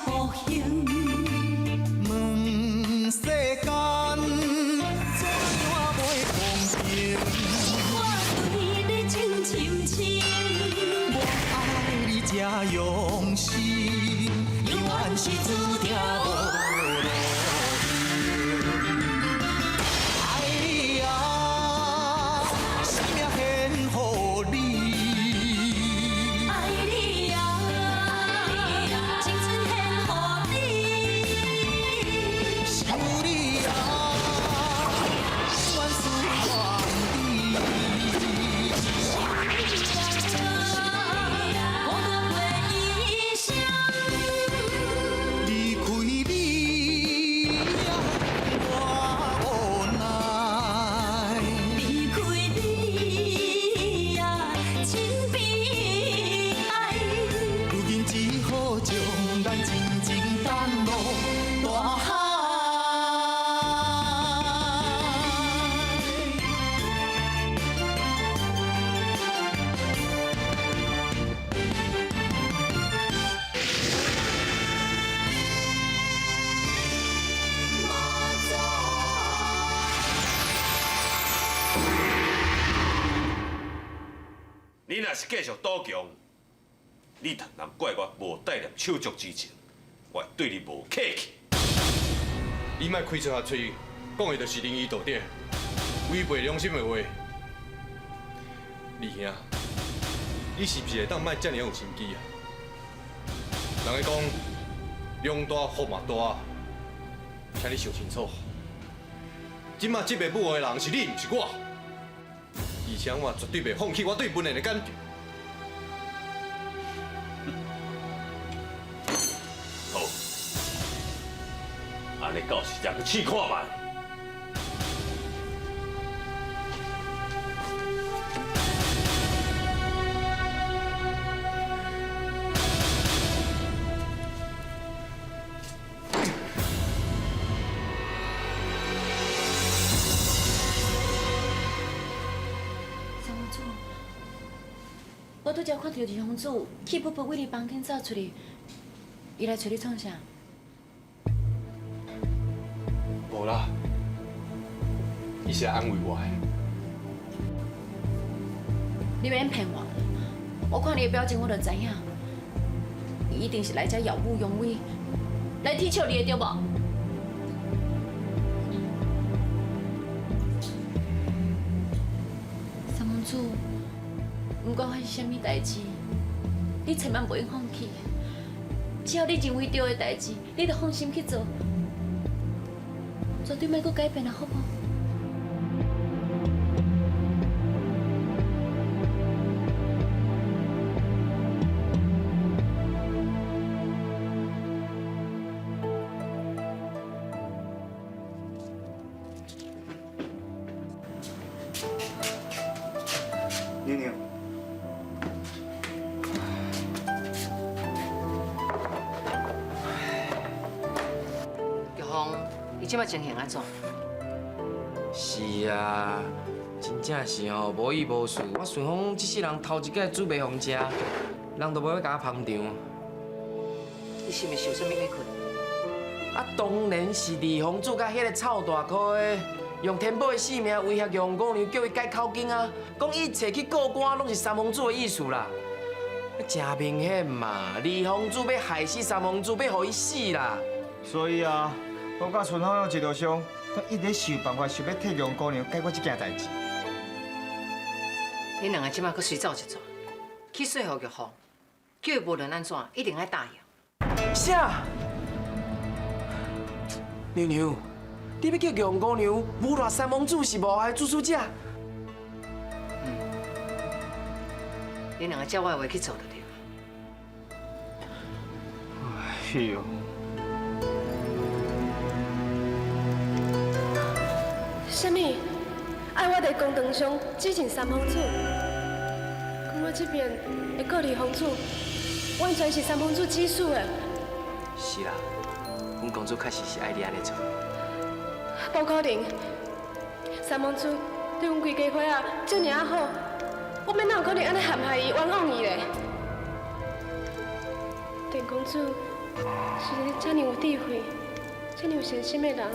好行。问世间怎样袂公平？我对你真深情，我爱你这用心，永远是注定无路用。哎呀，生命献予你。爱你啊，青春献予你。想你啊，万事万里。我度过一生。离开你呀，我无奈。离开你呀，真悲哀。如今只好将咱静静淡落大海。你若是继续赌强，你通人怪我无带念手足之情，我会对你无客气。你莫开出下嘴，讲的就是灵异道德，违背良心的话。二兄，你是不是会当莫遮尔有心机啊？人家讲量大福嘛大，请你想清楚。今麦这个母的人是你，不是我。而且我绝对袂放弃我对本人的感情。好，安尼到时才去试看卖。三公主，我拄则看到二公主气噗噗为你房间走出去，伊来找你创啥？无啦，伊是来安慰我的。你免骗我，我看你的表情我就知影，伊一定是来遮耀武扬威，来踢笑你的对无？三公主，不管发生什么代志，你千万袂放弃。只要你认为对的代志，你就放心去做，绝对莫搁改变了，好不好？妞妞，玉芳，你即摆情形安怎？是啊，真正是吼无依无顺。我顺风这世人头一摆煮袂互食，人都无要甲我捧场。你是毋是受什么委屈？啊，当然是二皇子甲迄个臭大哥的，用天宝的性命威胁玉皇姑娘，叫伊改口径啊，讲一切去告官拢是三皇子的意思啦。真明显嘛，二皇子要害死三皇子，要互伊死啦。所以啊，我甲春芳一路上都一直想办法，想要替杨姑娘解决这件代志。恁两个即摆搁随走一撮，去说服玉芳，叫伊无论安怎，一定爱答应。啥？娘娘，你要叫玉皇姑娘侮辱三皇子是无害主使者？恁两个照我的话去做就对了。哎呦！什么？爱我伫公堂上指认三皇子，讲我这边会告二皇子，完全是三皇子指使的。是啦，阮公主确实是爱你安尼做。不可能，三皇子对阮规家伙仔这么好，我们哪有可能安尼陷害伊、冤枉伊嘞？田公主是一个这么有智慧、这么有诚心的人，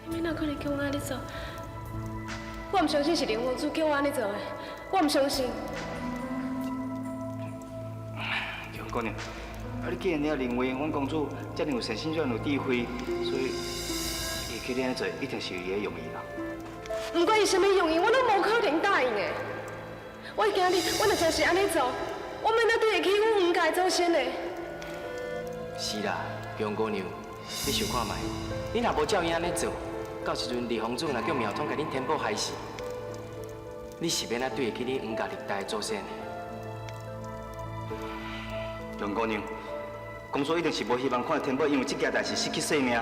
你要哪可能叫我安尼做？我唔相信是林公主叫我安尼做的，我唔相信。杨姑娘，你既然你也认为阮公主这么有诚心、这么有智慧，所以伊去你安尼做，一定是有伊的用意啦。不管伊什么用意，我都无可能答应的。我会惊你，我若真是安尼做，我免得对得起阮黄家祖先的。是啦，杨姑娘，你想看卖？你若无照伊安尼做，到时阵李皇祖若叫苗通甲恁天宝害死，你是免啊对得起恁黄家历代的祖先的。杨姑娘，公主一定是无希望看到天宝因为这件代志失去性命，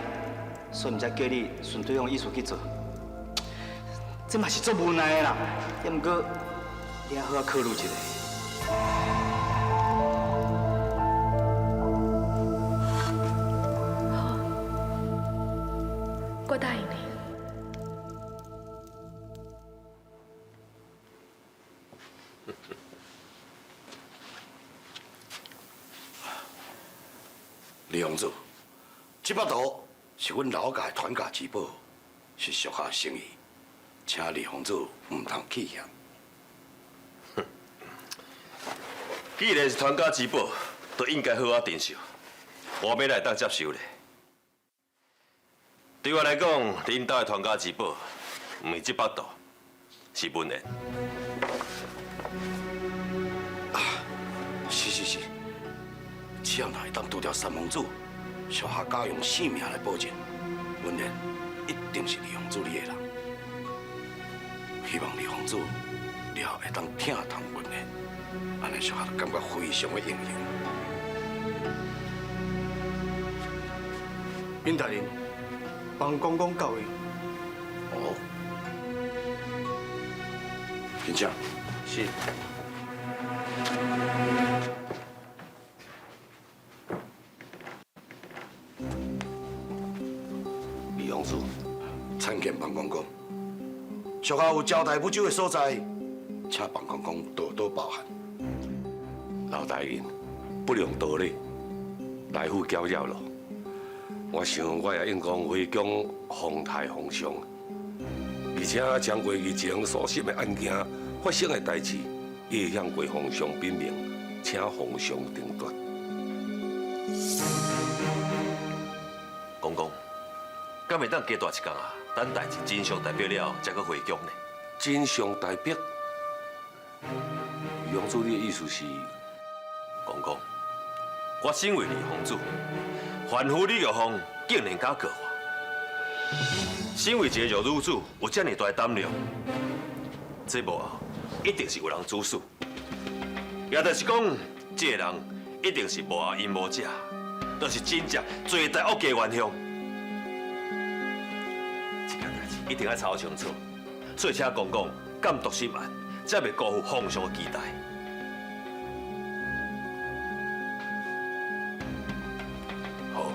所以毋才叫你顺对方意思去做。这嘛是足无奈的啦，也毋过你也好好考虑一下。好，我答应你。李公主，这把刀是阮老家的传家之宝，是属下心意，请李公主唔通弃嫌。既然是传家之宝，就应该好好珍惜。我要来当接受咧。对我来讲，恁家的传家之宝，唔是这把刀，是文言。是，只要若会当拄着三王子，属下敢用性命来保证，文言一定是李公主你的人。希望李公主以后会当听从文言，安尼属下就感觉非常的荣幸。尹大人，帮公公教育。哦，真正是。李公主，参见帮公公。属下有交代不周的所在，请帮公公多多包涵。老大人，不容多礼，来府搅扰了。我想我也应该回宫奉台奉上，而且将过以前所涉的案件发生的代志，也向过皇上禀明，请皇上定夺。公公，敢袂当加大一工啊？等代志真相代表了，才去回宫呢。真相代表，李公主，你的意思是？公公，我身为李皇子，凡夫李玉凤竟然敢告我，身为一个弱女子，有这么大的胆量，这幕后一定是有人主使，也就是讲，这个人一定是幕后阴谋者，就是真正最大恶家元凶。这件代志一定要查清楚，所以请公公监督审案，才袂辜负皇上的期待。好，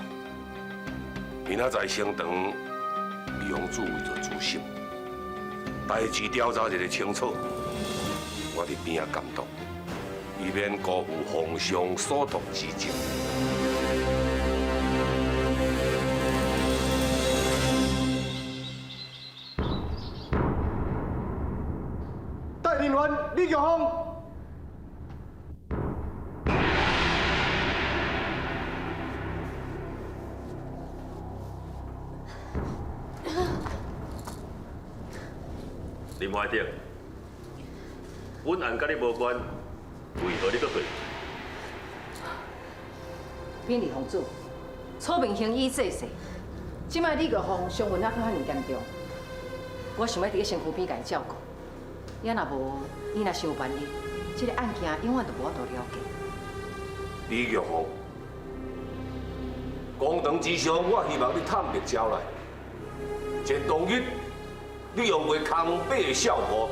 明仔载升堂，李公主为着诛心，代志调查一个清楚，我伫边仔监督，以免辜负皇上所托之情。代理员李玉凤。林怀德，阮案甲你无关，为何你搁回？扁李公主，楚明行医这事，即摆李玉凤伤痕还佫遐尼严重，我想要伫个身躯边甲伊照顾。也若无，伊若伤万一，这个案件永远都无法度了解。李玉凤，公堂之上，我希望你探明交来。前当日，你用为康北的笑话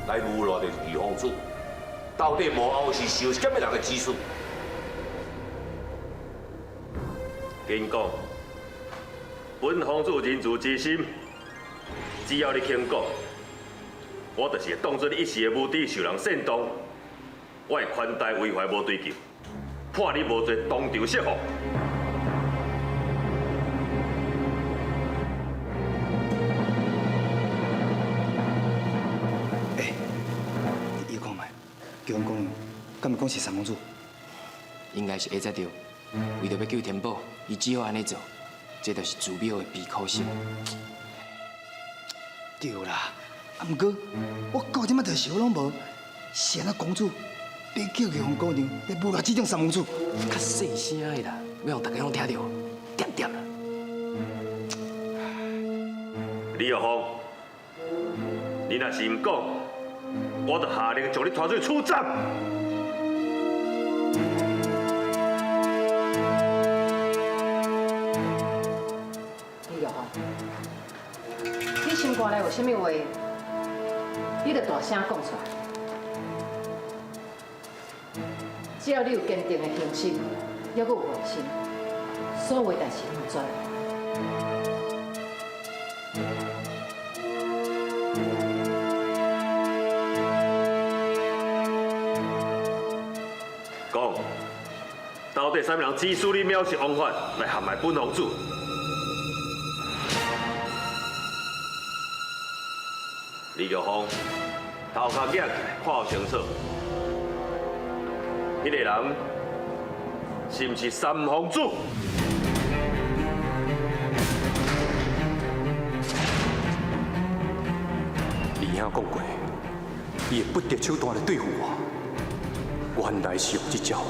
来诬赖着李皇子，到底幕后是受什么人的指使？紧讲，本皇子人主之心，只要你肯讲，我就是会当作你一时的目的受人煽动，我会宽待为怀无追究。判你无罪，当场释放。你看卖，叫阮讲样，敢毋讲是三公主？应该是会知着，为着要救天宝，伊只好安尼做，这就是自庙的悲苦心。对啦，毋过我到即摆就想拢无，是安那公主要叫玉皇姑娘来侮辱这种三公主。较细声的啦，要让大家拢听到，点点啦。李玉凤，你若是唔讲，我就下令将你拖出去处斩。李玉凤，你心肝内有啥物话，你着大声讲出来。只要你有坚定的雄心，还阁有爱心，所有的代志拢会做。讲，到底啥物人指使你藐视王法，来陷害本皇子？李玉凤，头壳仰起来，看好清楚。迄个人是毋是三皇子？李兄讲过，伊会不择手段来对付我，原来是用这招。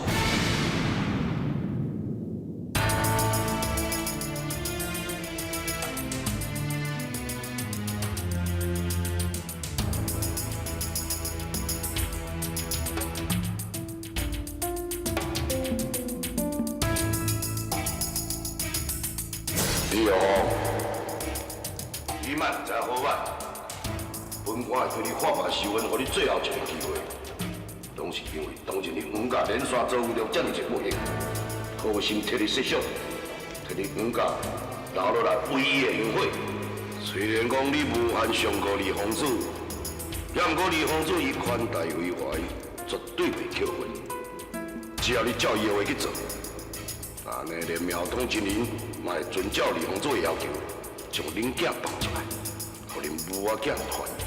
李玉凤，你莫唔知好歹，本官会对你发牌授恩，予你最后一个机会，拢是因为当前你黄家连续遭遇了这么一不幸，好心替你设想，替你黄家留落来唯一的香火。虽然讲你无限上过二皇子，也毋过二皇子以宽待为怀，绝对袂扣分。只要你照伊的话去做。安尼连庙堂真人嘛会遵照二皇子的要求，将恁囝放出来，互恁母仔囝团圆。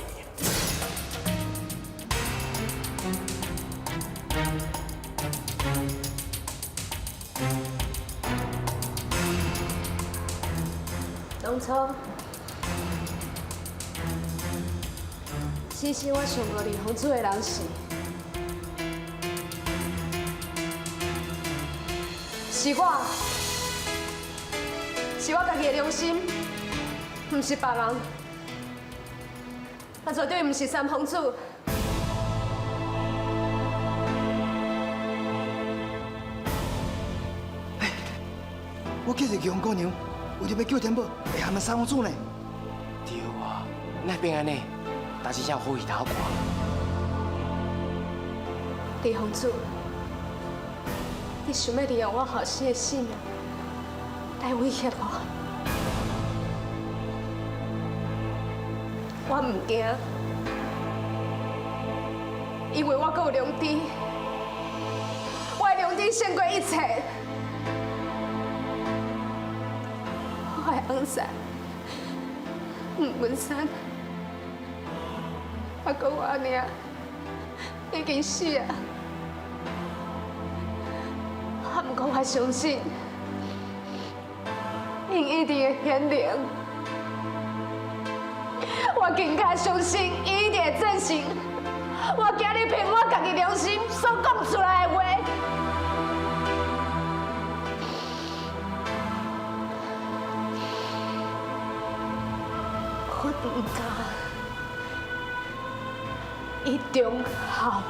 当初，其实我上过二皇子的人是我家己的良心，不是别人，啊，绝对不是三皇子。我记着玉皇姑娘为着要救天宝，会陷害三公主呢。对啊，那边安尼，但是才好意头看。二皇子，你想要利用我后生的性命来威胁我？我唔惊，因为我还有良知，我的良知胜过一切。我的翁婿吴文山，还有我娘已经死啊！不过我相信，因一定会显灵。我更加相信，伊一定会证实我今日凭我家己良心所讲出来的话。我唔敢，以忠孝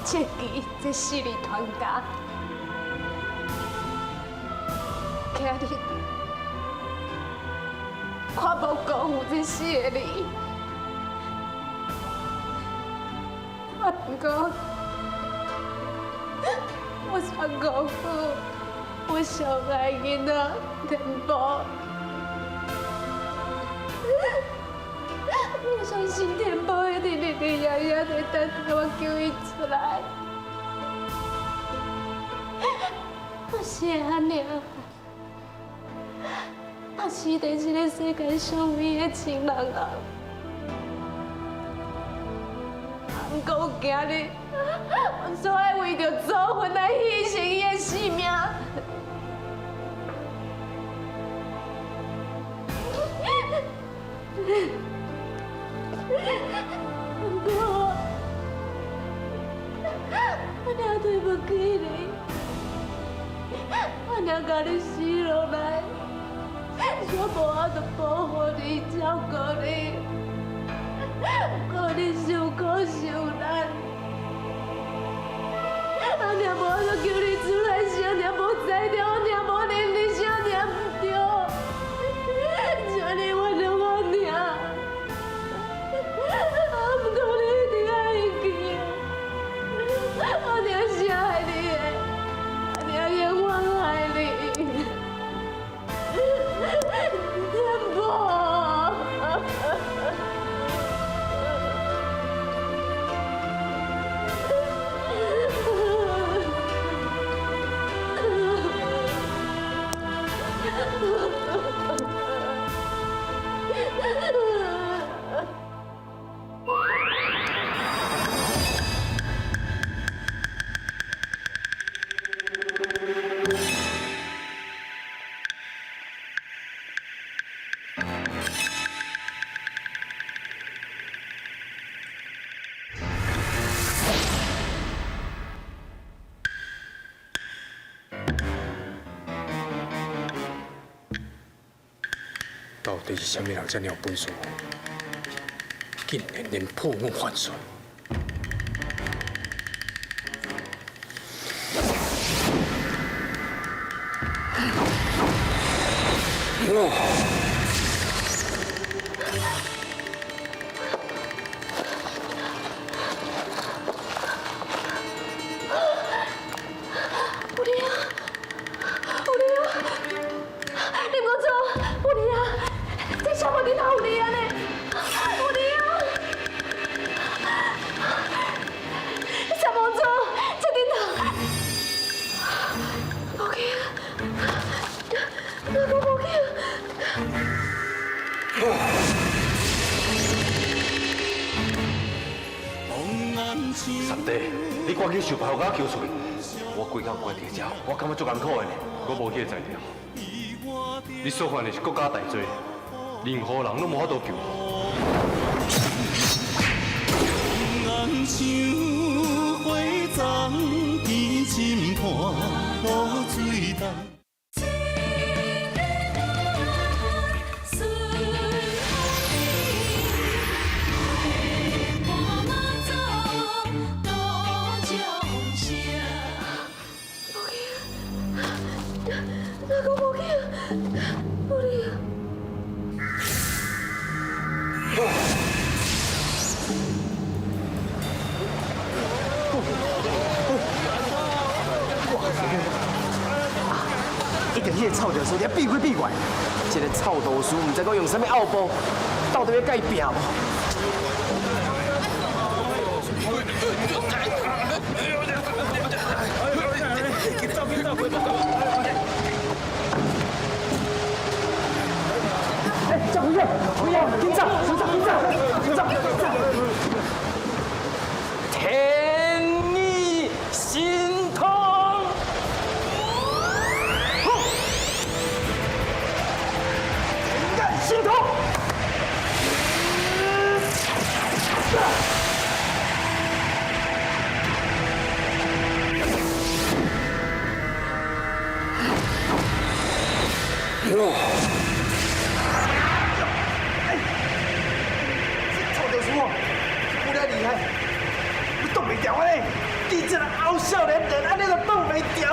切记这四字传家。今日我无辜负这四个字，不过我想辜负我上爱囡仔天宝。我相信天宝一定日日夜夜在等着我救伊出来。我是安尼，我死在这个世界上面的亲人啊！不过有今日，我所爱为着祖坟来牺牲伊的性命。不过，我俩对不起你，我俩甲你死落来，我无法度保护你、照顾你，靠你受苦受难。我俩无法度叫你出来，啥俩无才调，我俩无能力，啥俩唔对，像你我俩我俩。不过你一定爱去，我娘是爱你的，我娘永远爱你，天宝。到底是什么人这么有本事，竟然连破案犯罪？三弟，你赶紧想办法救出去！我规工关在这，我感觉足艰苦的呢。我无去材料。你所犯的是国家大罪，任何人拢无法度救。红像花丛，天深看露水重。一定迄个臭教授，你避开避怪。这个臭道士，唔知讲用什么奥步，到底要甲伊拼无？哎，叫不要，不要，紧走，紧走，紧走，紧走，紧走。天意心痛。心痛！臭豆腐哦，有点厉害，你挡袂住嘞！你这个傲少年人，安尼就挡袂住。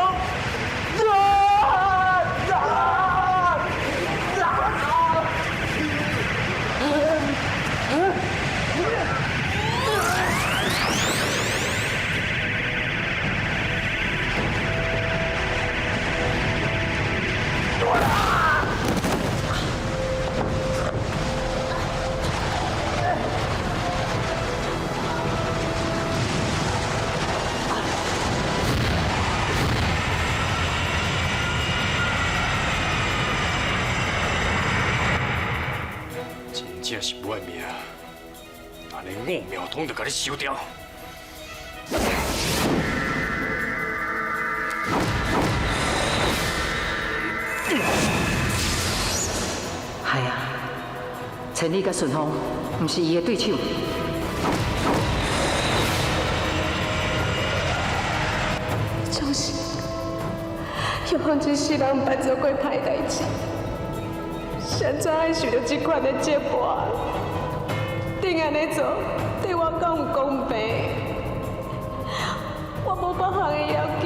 统就甲你收掉。系啊，千里甲顺风，毋是伊的对手。就是玉凤这世人捌做过歹代志，现在爱受到这款的折磨，顶安尼做，对我讲有公平。我无别项的要求，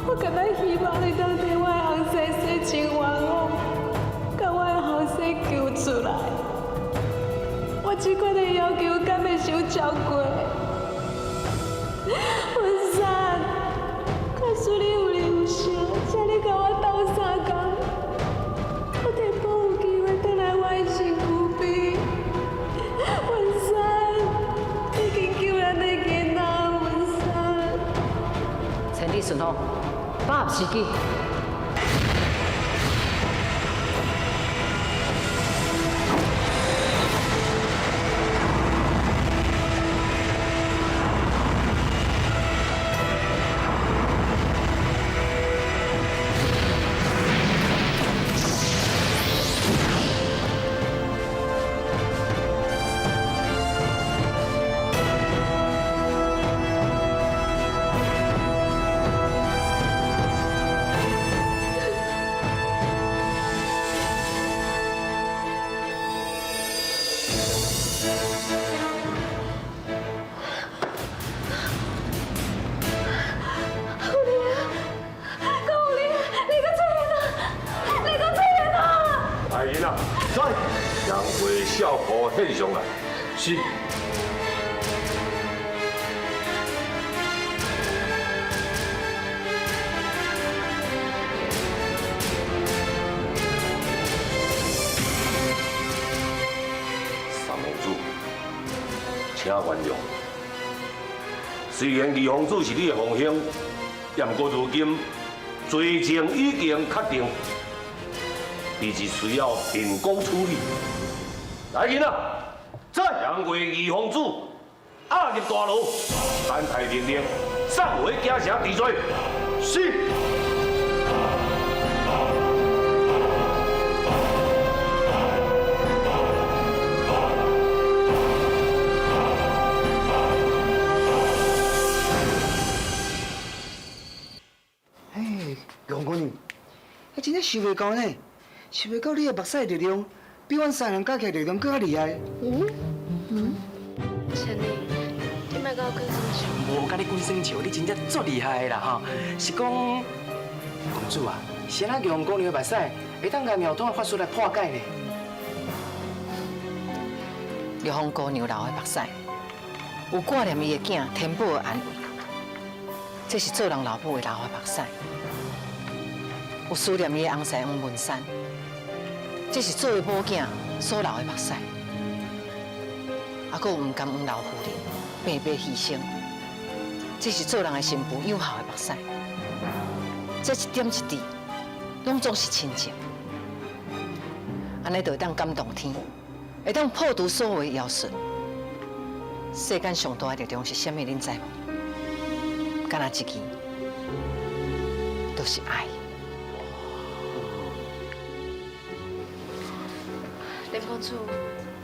我敢若希望你当替我的后生洗清冤枉，甲我的后生救出来。我这款的要求敢会受照过？文山，假使你有理有想，请你甲我斗相共，我提保有机会回来我的身躯边。文山，你紧救咱的囡仔，文山。千里顺风，把握时机。大人啊，在杨贵孝婆献上来。是。三王子，请原谅。虽然二皇子是你的皇兄，但不过如今罪情已经确定。你是需要秉公处理。来人啊！在杨贵二皇子押入大牢，安排命令送回京城治罪。是。哎，杨官人，你真正想袂到呢。想袂到你的目屎力量比阮三人加起来力量更加厉害。千里，你莫甲我滚生笑。无甲你滚生笑，你真正足厉害的啦吼！是讲公主啊，是咱玉皇姑娘的目屎会当甲庙堂的法术来破解呢。玉凤姑娘流的目屎，有挂念伊的囝天宝的安危，这是做人老母的流的目屎；有思念伊的翁婿黄文山。这是作为母囝所流的目屎，还佫有唔甘黄老夫人白白牺牲，这是做人的新妇幼孝的目屎。这一点一滴，拢总是亲情，安尼就会当感动天，会当破除所有的妖术。世间上大的力量是啥物？恁知无？敢若一支，都是爱。林公主，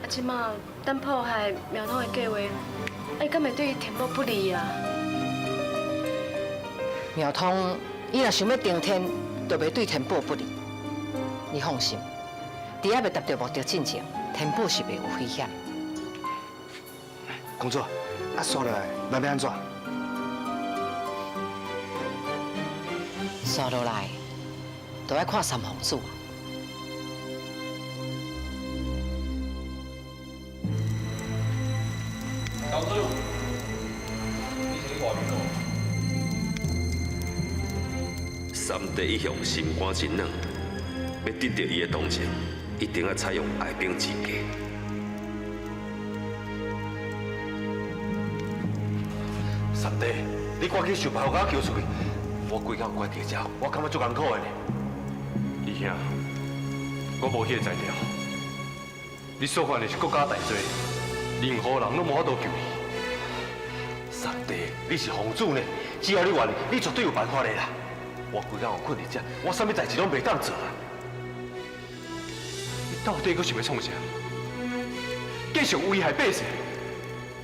啊，即马咱破坏庙堂的计划，哎，敢会对天宝不利啊？庙堂伊若想要顶天，就袂对天宝不利。你放心，伫还未达到目的进前，天宝是袂有危险。公主，啊，刷落来，咱要安怎？刷落来，就要看三皇子。公主，你是去外面哦？三弟一向心肝真软，要得到伊的同情，一定要采用爱兵之计。三弟，你赶紧想办法把我救出去！我规工关伫遮，我感觉足艰苦的呢。二兄，我无迄个才调。你所犯的是国家大罪，任何人拢无法度救你。上帝，你是皇主呢，只要你愿意，你绝对有办法的啦。我规工困伫遮，我啥物代志拢袂当做啊。你到底阁想要创啥？继续危害百姓，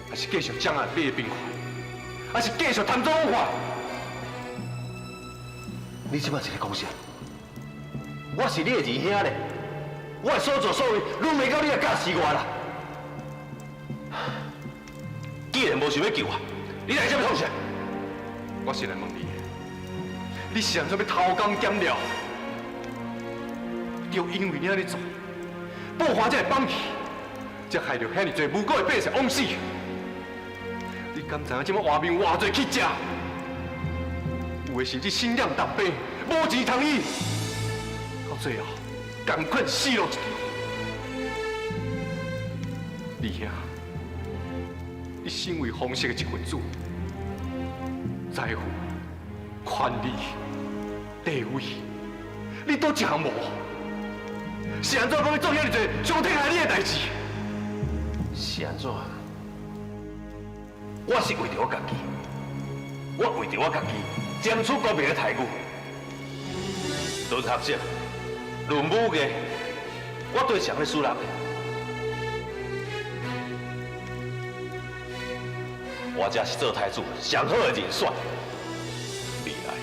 还是继续掌握你的兵权，还是继续贪赃枉法？你即摆是咧讲啥？我是你的二兄咧，我的所作所为，拢袂到你来教死我啦。既然无想要救我，你来这要创啥？我是来问你的，你是安怎要偷工减料？就因为你安尼做，报花才会放弃，才害着遐尼侪无辜的百姓枉死。你敢知影即摆外面偌侪去食？有的甚至心量淡薄，无钱通医，到最后甘愿死路一条。二兄，你身为皇室的一份子，财富、权力、地位，你都一项无，是安怎讲要做遐尼侪伤天害理的代志？是安怎？我是为着我家己，我为着我家己争取公平的待遇。论学识、论武艺，我对上咧输人的。我才是做太子上好的人选。未来，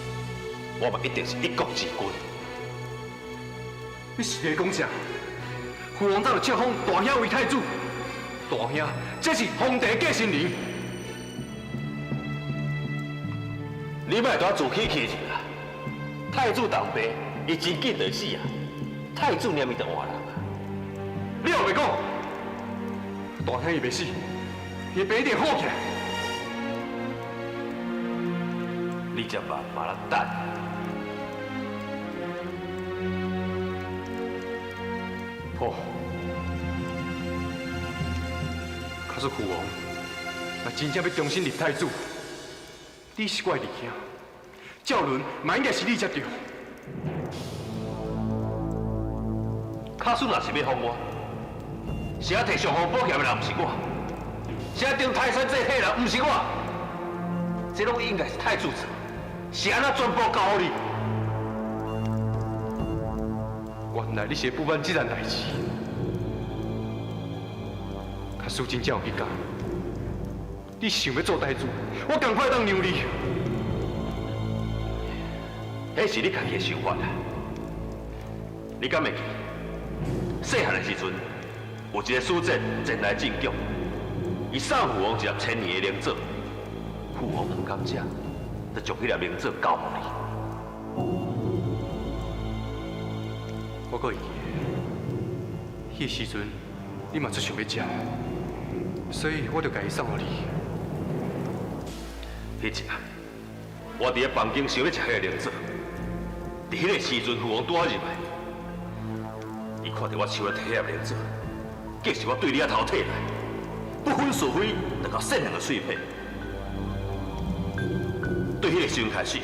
我嘛一定是一国之君。你是咧讲啥？父王早就册封大兄为太子，大兄这是皇帝继承人。你莫在自欺欺人啦！太子当爸，伊真紧就死啊！太子念伊就换人啊！你又袂讲，大兄伊袂死，伊爸一定好起来。你这慢慢等。好，假使父王若真正要重新立太子，你是我的二兄，照论嘛应该是你才对。假使若是要封我，是要摕上皇宝剑的人不是我，是要定泰山这体人不是我，这拢应该是太子做，是安怎全部交予你？原来你是不办这件代志，假使真正有迄天，你想要做太子，我赶快当让你。迄是你家己的想法啦。你敢袂记？细汉的时阵，有一个使者前来进贡，伊送父王一粒1000年的灵座，父王唔甘食，就将迄粒灵座交予你。我搁会记，迄时阵你嘛最想要食，所以我就甲伊送互你。迄只，我伫咧房间想要食迄个灵座，伫迄个时阵父王拄好入来，伊看到我手咧摕迄粒灵座，计是我对你啊头体来，不分是非，就甲善良的碎片。对迄个时阵开始，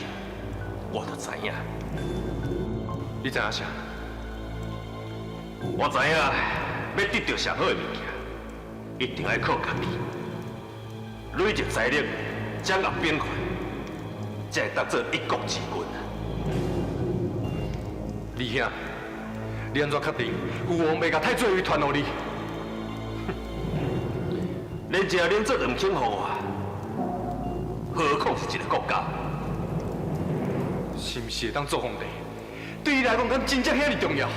我就知影。你知影啥？我知影，要得到上好的物件，一定要靠家己，累积财力，掌握兵权，才会当做一国之君。二兄，你安怎确定父王袂甲太子位传予你？连一个灵座都唔肯予我，何况是一个国家？是毋是会当做皇帝？对你来讲，敢真正遐尼重要？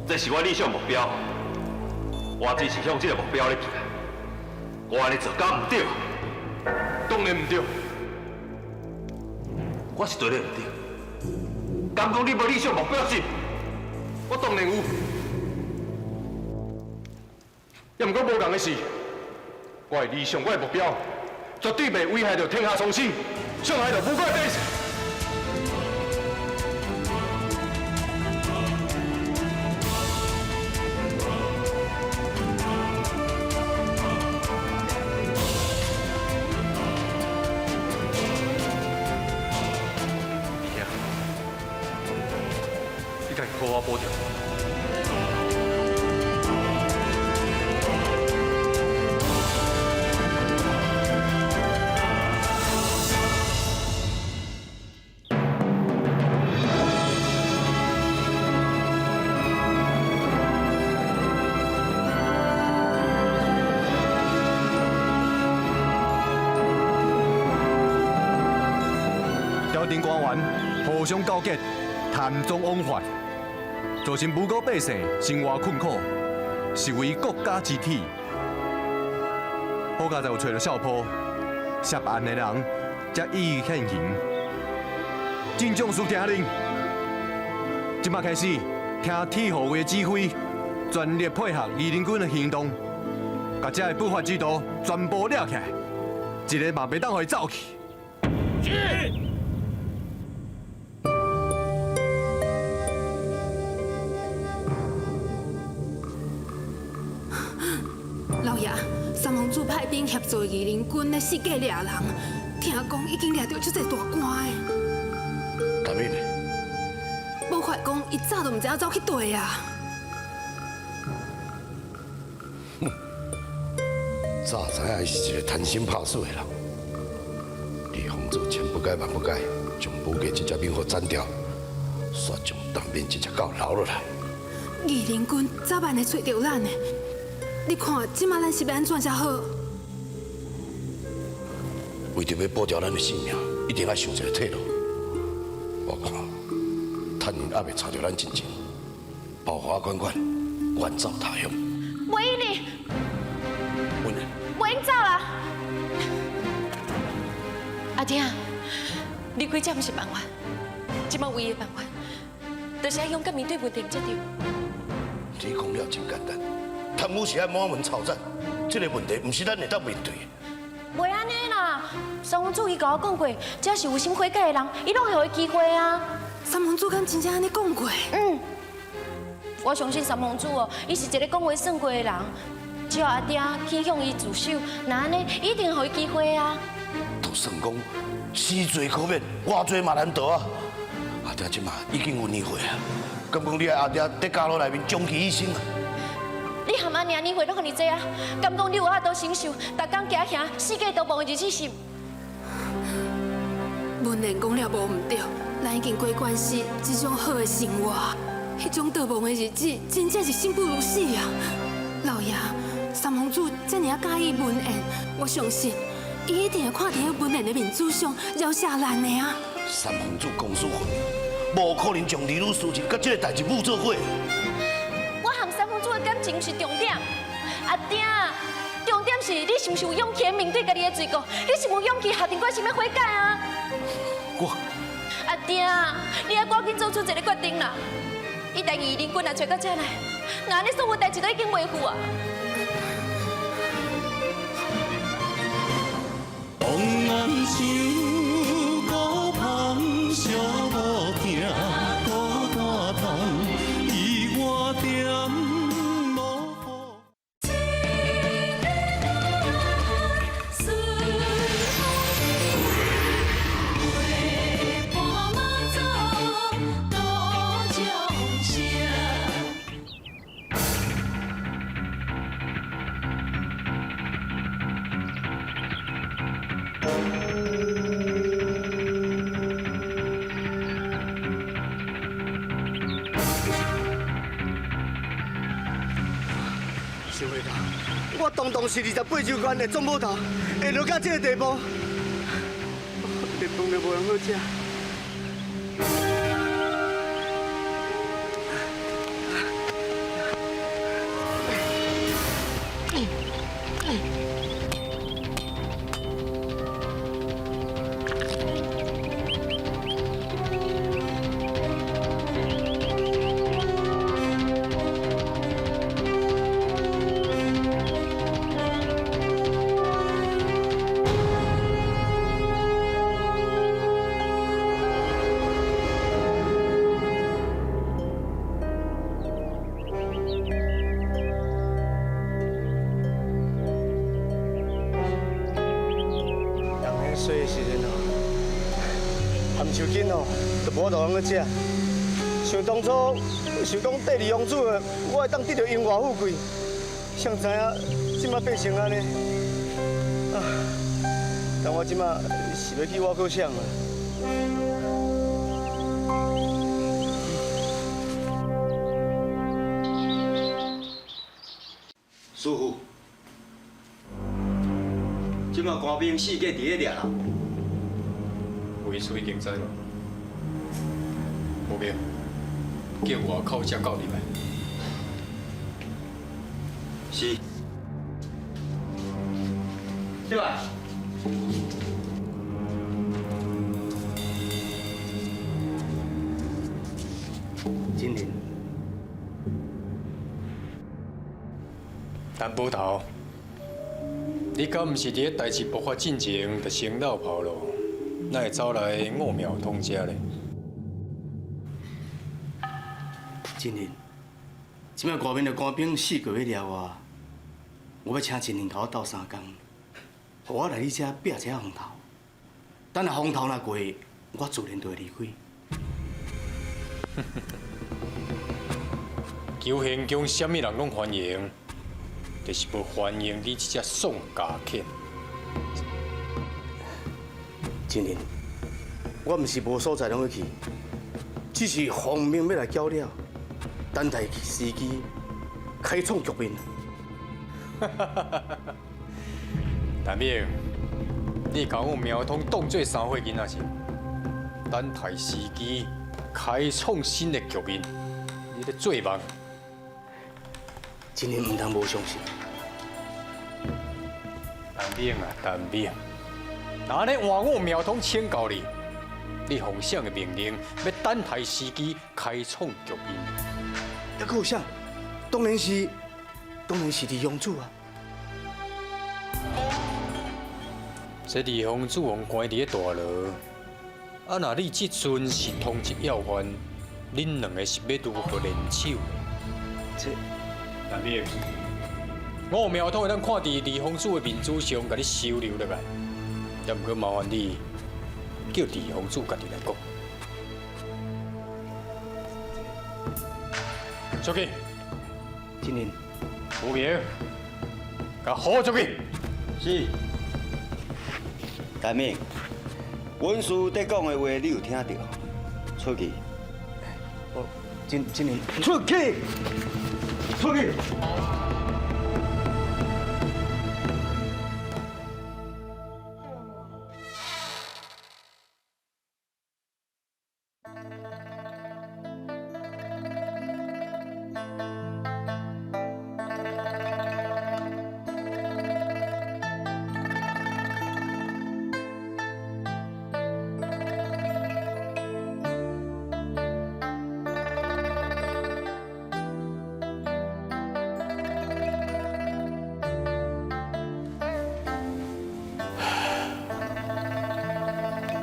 这是我理想目标，我只是向这个目标咧行。我安尼做敢唔对？当然唔对。我是对你唔对。敢讲你无理想目标是？我当然有。也毋过无共的是，我的理想，我的目标，绝对袂危害到天下苍生，伤害到无辜的百姓。好好保重。朝廷官员互相勾结，贪赃枉法，造成无辜百姓生活困苦，是为国家之体。好佳才有找到少坡，涉案的人才予以现行。镇将士听令，即马开始听铁护卫指挥，全力配合义林军的行动，把这的不法之徒全部抓起来，一个嘛袂当互伊走去。是。老爷，三王子派兵协助义林军咧四界抓人，听讲已经抓到足侪大官的。干咩呢？无快讲，伊早都唔知影走去对啊！早知影伊是一个贪心怕死的人。李洪祖千不该万不该，将武家这只兵给斩掉，煞将当面这只狗留落来。义林军早晚会找到咱的，你看，即马咱是要安怎才好？为着要保住咱的性命，一定要想一个退路。我看，趁因还未查到咱进前，爆发关关，远走他乡。袂用哩，阮呢？袂用走啦。阿弟啊，离开这不是办法，即马唯一的办法，就是要勇敢面对问题才对。你讲了真简单，贪污是爱满门抄斩，这个问题不是咱会当面对的。袂安尼啦，三王子伊甲我讲过，只要是有心悔改的人，伊拢会有机会啊。三王子敢真正安尼讲过？我相信三王子哦，伊是一个讲话算过的人。只要阿爹肯向伊自首，那安尼一定会有机会啊。就算讲死罪可免，活罪嘛难得啊！阿爹即马已经有年岁啊，敢讲你的阿爹在监牢内面终其一生啊？你含阿娘年岁拢遐尼济啊？敢讲你有法度承受，逐工行行世界都无日子心？文莲讲了无毋对，咱已经过惯死这种好的生活，迄种逃亡的日子，真正是生不如死啊！老爷，三王子这么介意文燕，我相信伊一定会看伫文燕的面子上饶赦咱的啊！三王子公私分明，无可能将儿女私情甲这个代志误做伙。我和三王子的感情是重点，阿爹，重点是你是不是有勇气面对家己的罪过？你是无勇气下定决心要悔改啊？阿爹，你要赶紧做出一个决定啦！一旦义林军也找到这来，那你所有代志都已经袂赴啊！东南乡高旁小无行，孤大堂伊我点无好。想袂到，我当当是28州县的总捕头，会落到这个地步，连饭都无通好食。细的时阵哦，含手紧哦，就无大通去食。想当初想讲第二王子的，我会当得到荣华富贵，谁知影即马变成安尼啊！但我即马是要去外国想啊。师傅，即马官兵四界伫咧抓人，回处已经知咯。无明，叫外口只狗入来。是。对吧？金玲，陈捕头，你敢毋是伫咧代志爆发进前就先绕跑咯？哪会走来五庙通遮咧？金玲，即摆外面的官兵4个月了啊，我要请金玲头斗3工，互我来你遮拼一下风头。等下风头若过，我自然就会离开。求贤宫什么人拢欢迎，就是无欢迎你这只宋家犬。金玲，我毋是无所在拢要去，只是奉命要来叫了，等待时机开创局面。陈明，你甲我苗通当做3岁囡仔是？等待时机开创新的局面，你咧做梦？金玲毋通无相信。陈明啊，陈明，那咧换我苗通请教你，你奉上的命令要等待时机开创局面。还佫有啥？当然是李阳主啊！这李公主王关伫咧大牢，啊，若你即阵是通缉要犯，恁两个是要如何联手呢？这陈明，我苗通会当看伫李公主的面子上，甲你收留落来，也毋过麻烦你叫李公主家己来讲。出去，金玲，无名，甲好出去。是。陈明，文书在讲的话，你有听到？出去。哦，金玲，出去，出去。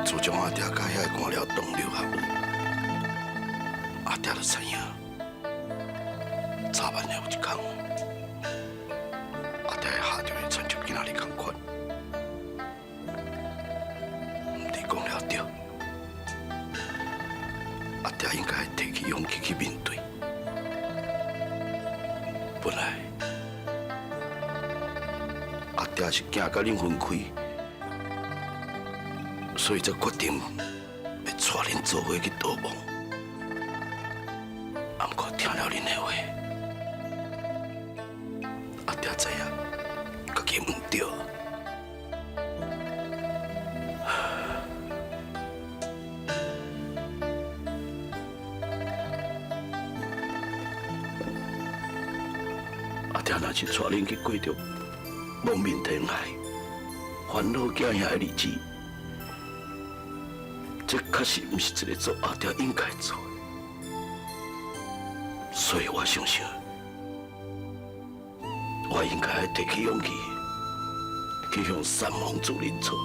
自从阿爹甲遐个官僚同流合污，阿爹就知影，早晚有一天，阿爹会下场会亲像今仔日同款。你讲了对，阿爹应该提起勇气去面对。本来阿爹是惊甲恁分开。所以才决定要带恁做伙去逃亡。啊，不过听了恁的话，阿爹知影家己唔对。阿爹若是带恁去过着亡命天涯、烦恼惊遐的日子。这确实不是一个做阿爹应该做的，所以我相信，我应该提起勇气，去向三皇子认错。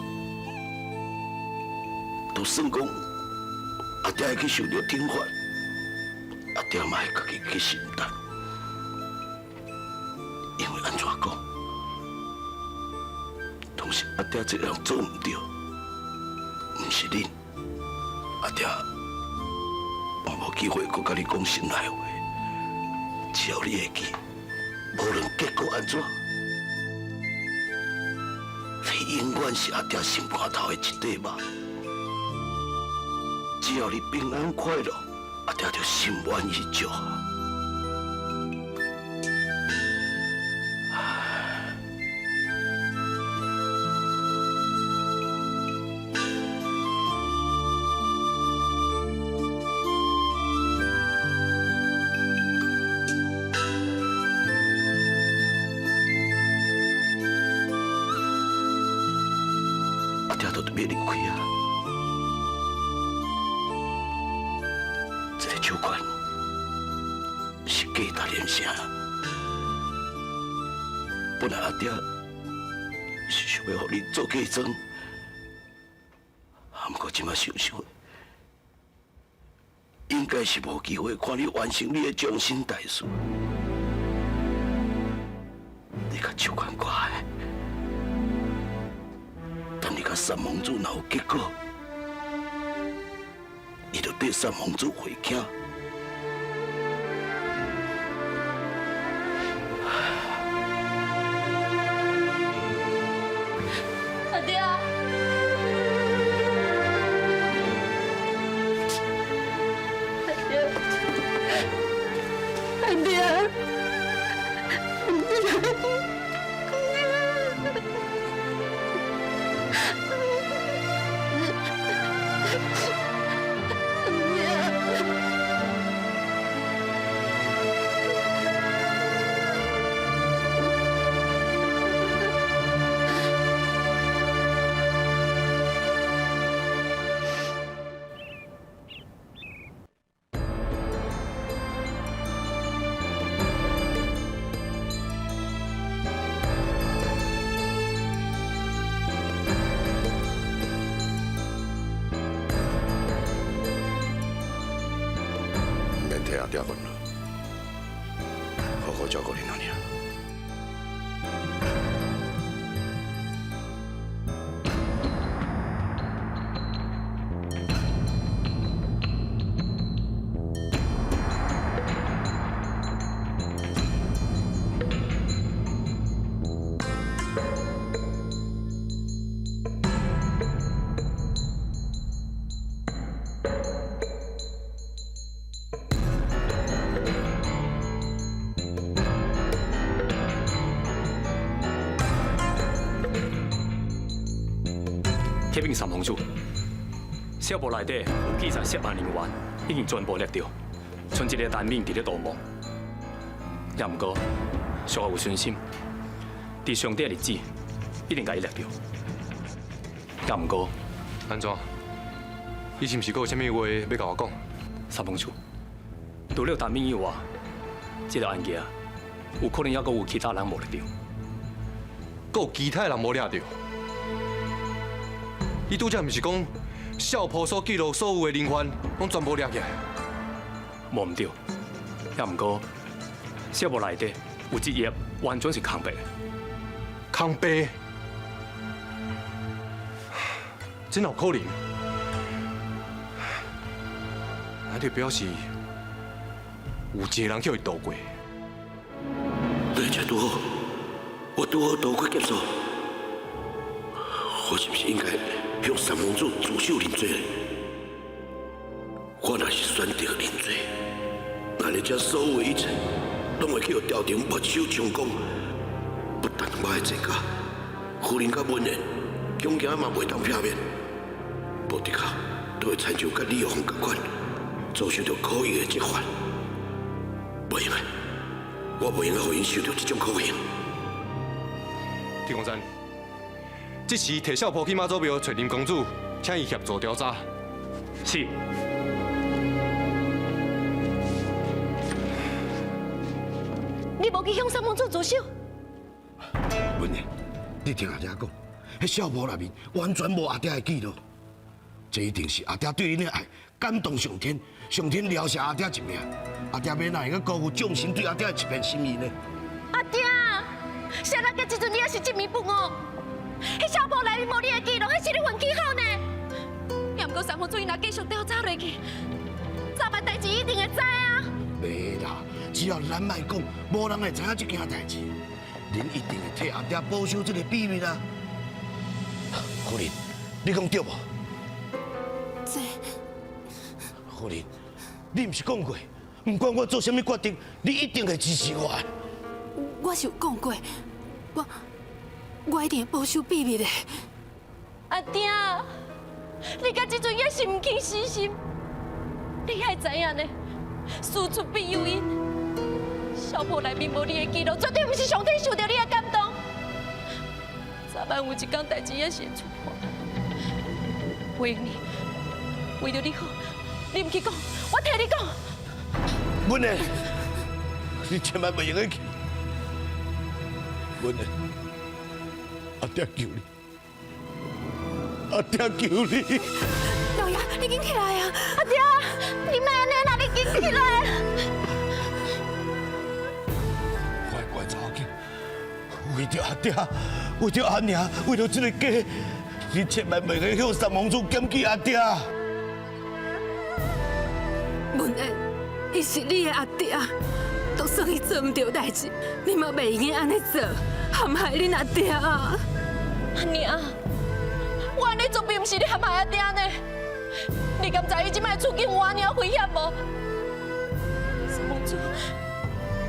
就算讲阿爹会去受到惩罚，阿爹嘛会家己去承担，因为安怎讲，拢是阿爹这样做唔对，唔是恁。阿爹，我无机会搁甲你讲心内话，只要你会记，无论结果安怎，你永远是阿爹心肝头的一块肉。只要你平安快乐，阿爹就心满意足。阿爹都要离开啊！这个酒馆是假大连城，本来阿爹是想要互你做嫁妆，不过即马想想，应该是无机会看你完成你的终身大事。你甲酒馆挂的，等你甲三王子若有结果，你就对三王子回敬。阿爹，阿爹。替阿爹烦恼，好好照顾恁阿娘。铁兵三王子，小部内底有记载涉案人员已经全部掠到，剩一个单命伫咧逃亡。也毋过，小我有信心，伫上帝的日子一定甲伊掠到。也毋过，安怎？你是毋是还有啥物话要甲我讲？三王子，除了单命以外，这个案件有可能还阁有其他人无掠到。阁有其他人无掠到？你拄则毋是讲少埔所记录所有的人员拢全部掠起来？无毋对，也毋过小部内底有一页完全是空白的。空白？真有可能？那就表示有一个人叫伊渡过。对，这拄好，我拄好渡过劫数，我是不是应该向三王子自首认罪？我若是选择认罪，那你这所有的一切，拢会去调停没收成功。不但我的这家，夫人甲文言，恐惊嘛袂当避免。无的确，都会亲像甲李玉凤同款，遭受到苦役的责罚。不应该，我不应该让因受到这种苦刑。铁公山，这时替少埔去妈祖庙找林公主，请伊协助调查。是。你无去向三王子自首？文言，你听阿爹讲，迄少埔内面完全无阿爹的记录，这一定是阿爹对恁的爱感动上天，上天撩下阿爹一命，阿爹要哪会个辜负众神对阿爹的一片心意呢？阿爹，谁人个这阵你也是一面不哦？迄小埔内面无你的记录，迄是你运气好呢。也毋过三王子伊若继续调查落去，早晚代志一定会知啊。袂啦，只要咱莫讲，无人会知影这件代志。恁一定会替阿爹保守这个秘密啦。夫人，你讲对无？这夫人，你毋是讲过，不管我做什么决定，你一定会支持我的。我是有讲过，我一定会保守秘密的。阿爹，你到这阵也是唔去死心，你还知影呢？事出必有因，小埔内面无你的记录，绝对不是上天受到你的感动。早晚有一天代志也是会出破。我用你，为着你好，你唔去讲，我替你讲。文的，你千万袂用得去。文的，阿爹求你，阿爹求你。老爷，你紧起来啊！阿爹，你莫安尼啦，你紧起来。乖查某囝，为着阿爹，为着阿娘，为着这个家，你千万袂用向三王子检举阿爹。文恩，伊是你的阿爹，就算伊做唔对代志，你嘛袂用安尼做，陷害恁阿爹啊！阿娘，我安尼做并唔是你陷害阿爹呢。你敢知伊即摆处境有安尼危险无？三王子，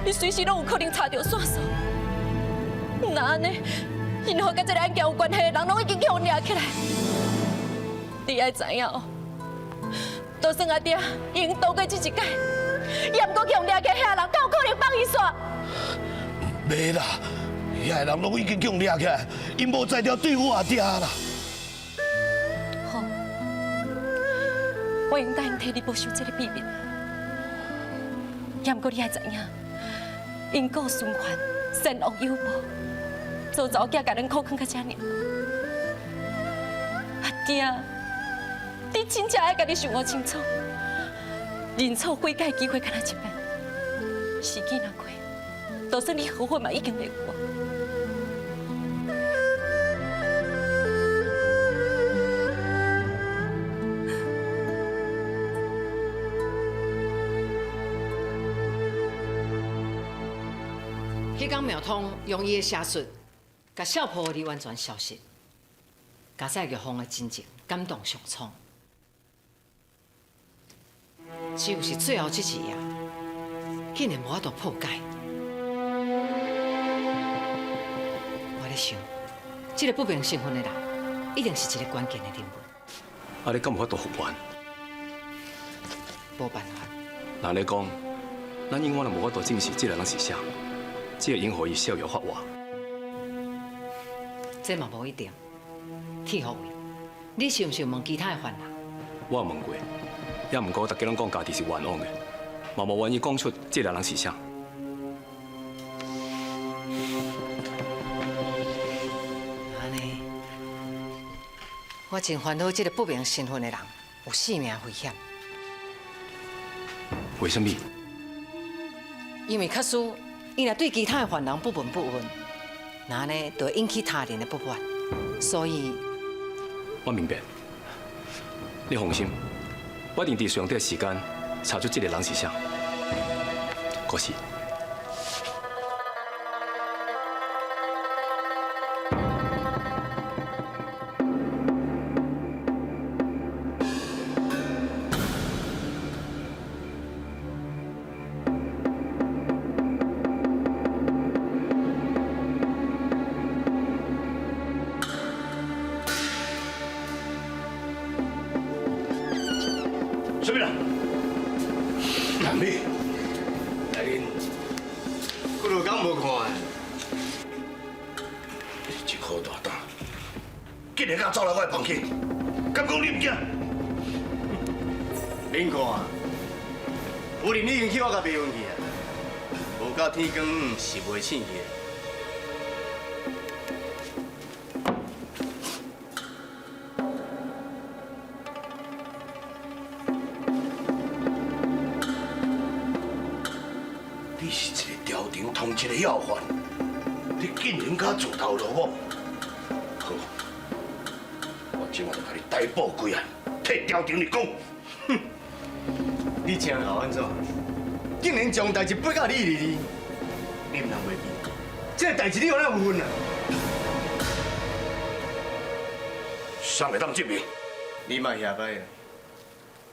你随时拢有可能查到线索。那安尼，任何甲这个案件有关系的人，拢已经叫我抓起来。你爱知影哦，就算阿爹已经度过这一届，也毋过叫我抓起来，遐人，敢有可能放伊煞？袂啦，遐个人拢已经叫抓起来，因无才调对我阿爹啦。好，我应答应替你保守这个秘密。也毋过你爱知影，因果循环，善恶有报，做查某囝甲恁苦劝到遮尔。阿爹，你真正爱家己想我清楚，认错悔改的机会敢若一摆，时间若过，就算你后悔嘛，已经袂有。迄天妙通用伊的写术，甲少婆你完全消失，加在玉凤的真情感动上苍。只有是最后这一夜，竟然无法度破解。我咧想，这个不明身份的人，一定是一个关键的人物。啊，你敢有法度复原？无办法。那你讲，咱永远都无法度证实这个人是啥，只会引互伊逍遥法外。这嘛无一定。铁福位，你是毋是有问其他的犯人？我问过，也毋过大家拢讲家己是冤枉的，嘛无愿意讲出这个人是啥。安尼，我真烦恼，这个不明身份的人有性命危险。为什么？因为确实，伊若对其他的犯人不闻不问，那呢就会引起他人的不满，所以。我明白，你放心，我一定伫上短时间查出这个人是啥。可是，什么人？南美，来恁，几落工无看，一好大胆，竟然敢走来我的房间，敢讲你唔惊？恁看，有人已经去我甲卖运去啊，无到天光是袂醒去的。你是一个朝廷通缉的要犯，你竟然敢自投罗网！好，我今晚就甲你逮捕归案，替朝廷立功。哼，你真好安怎？竟然将代志背到你里里，你唔通袂记？这个代志你有哪有份啊？谁会当证明？你嘛下摆啦，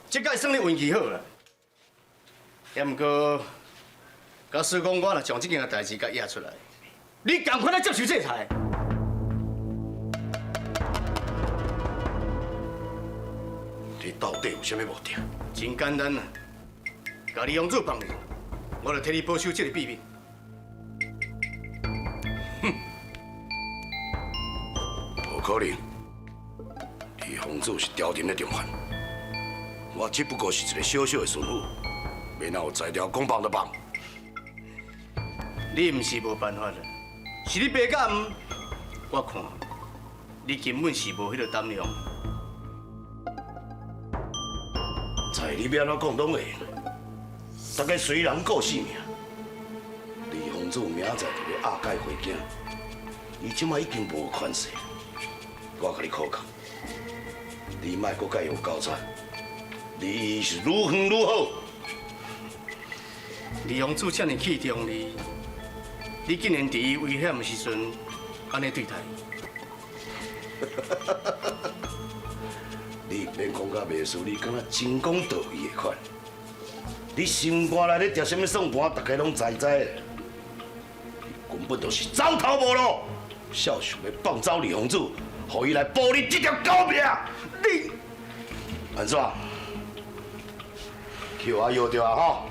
这届算你运气好啦。也毋过，假使讲我若将这件代志甲压出来，你赶快来接受制裁。你到底有啥物目的？真简单啦，甲李永祖放你，我就替你保守这个秘密。不可能，李洪祖是朝廷的重犯，我只不过是一个小小的巡抚，免哪有才调讲放就放。你毋是无办法啦，是你白敢？我看你根本是无迄个胆量。在你要安怎讲拢会，大家随人顾性命。李洪祖明仔载就要押解回京，伊即摆已经无权势，我甲你考考，你莫搁甲伊有交叉，你是愈远愈好。李洪祖遮尔器重你，你竟然伫伊危险的时阵安尼对待伊？你免讲甲袂输，你敢若真讲道义的款。你心肝内咧食什么算盘，大家拢知知的。你根本就是走投无路，少想要放走李洪祖，互伊来报你这条狗命。你安怎？叫我摇着啊吼！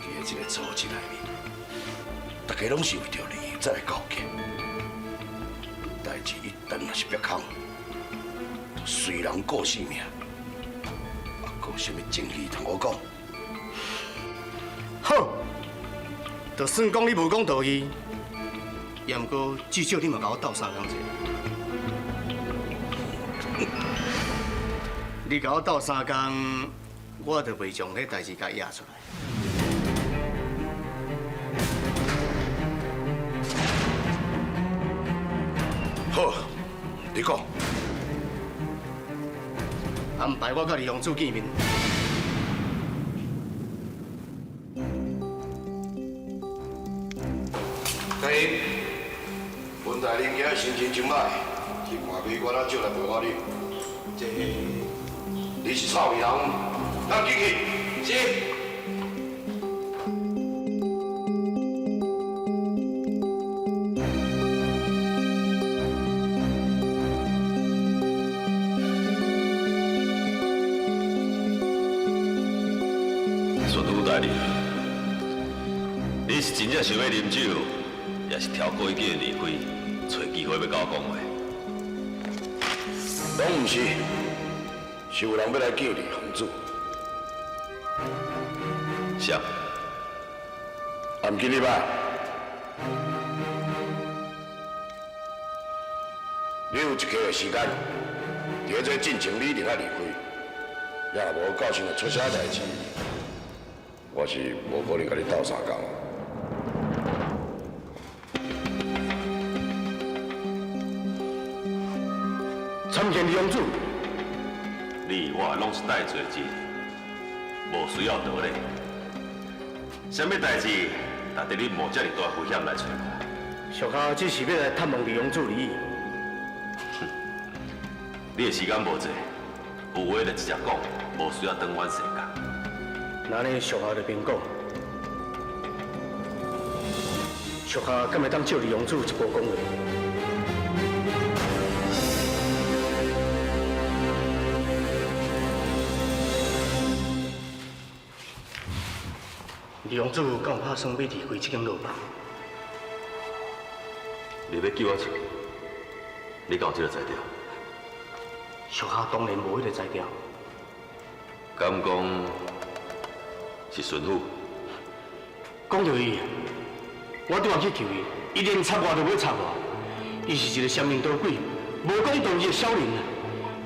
伫这个组织内面，大家拢是为着利益才来交结。代志一旦若是逼空，就随人顾性命。啊，还有什么正义通我讲？好，就算讲你无讲道义，也毋过至少你嘛甲我斗相共者。你甲我斗相共，我就袂将迄代志甲压出来。好，你讲。安排我甲李洪祖见面。第一，文大人今仔心情真歹，去麻痹我咱少来陪我啉。这你是臭味人，咱进去。是。你是真正想要啉酒，也是挑过一记离开，找机会要甲我讲话？拢毋是，是有人要来救李洪祖。谁？暗记礼拜，你有一刻的时间，伫这进程你一定要离开，也无造成了出啥代志，我是无可能甲你斗相共。参见李洪祖，你我拢是带罪人，无需要道理。什么代志，值得你冒这么大风险来找我？属下只是要来探望李洪祖而已。你的时间无济，有话就直接讲，无需要等阮世间。那呢，属下就免讲。属下敢会当借李洪祖一步讲话？李洪祖敢有打算要离开这间牢房？你要救我出去，你敢有这个材料？属下当然无迄个材料。敢讲是巡抚？讲到伊，我拄下去救伊，伊连插我都要插我。伊是一个善人多鬼，无讲道义的小人啊！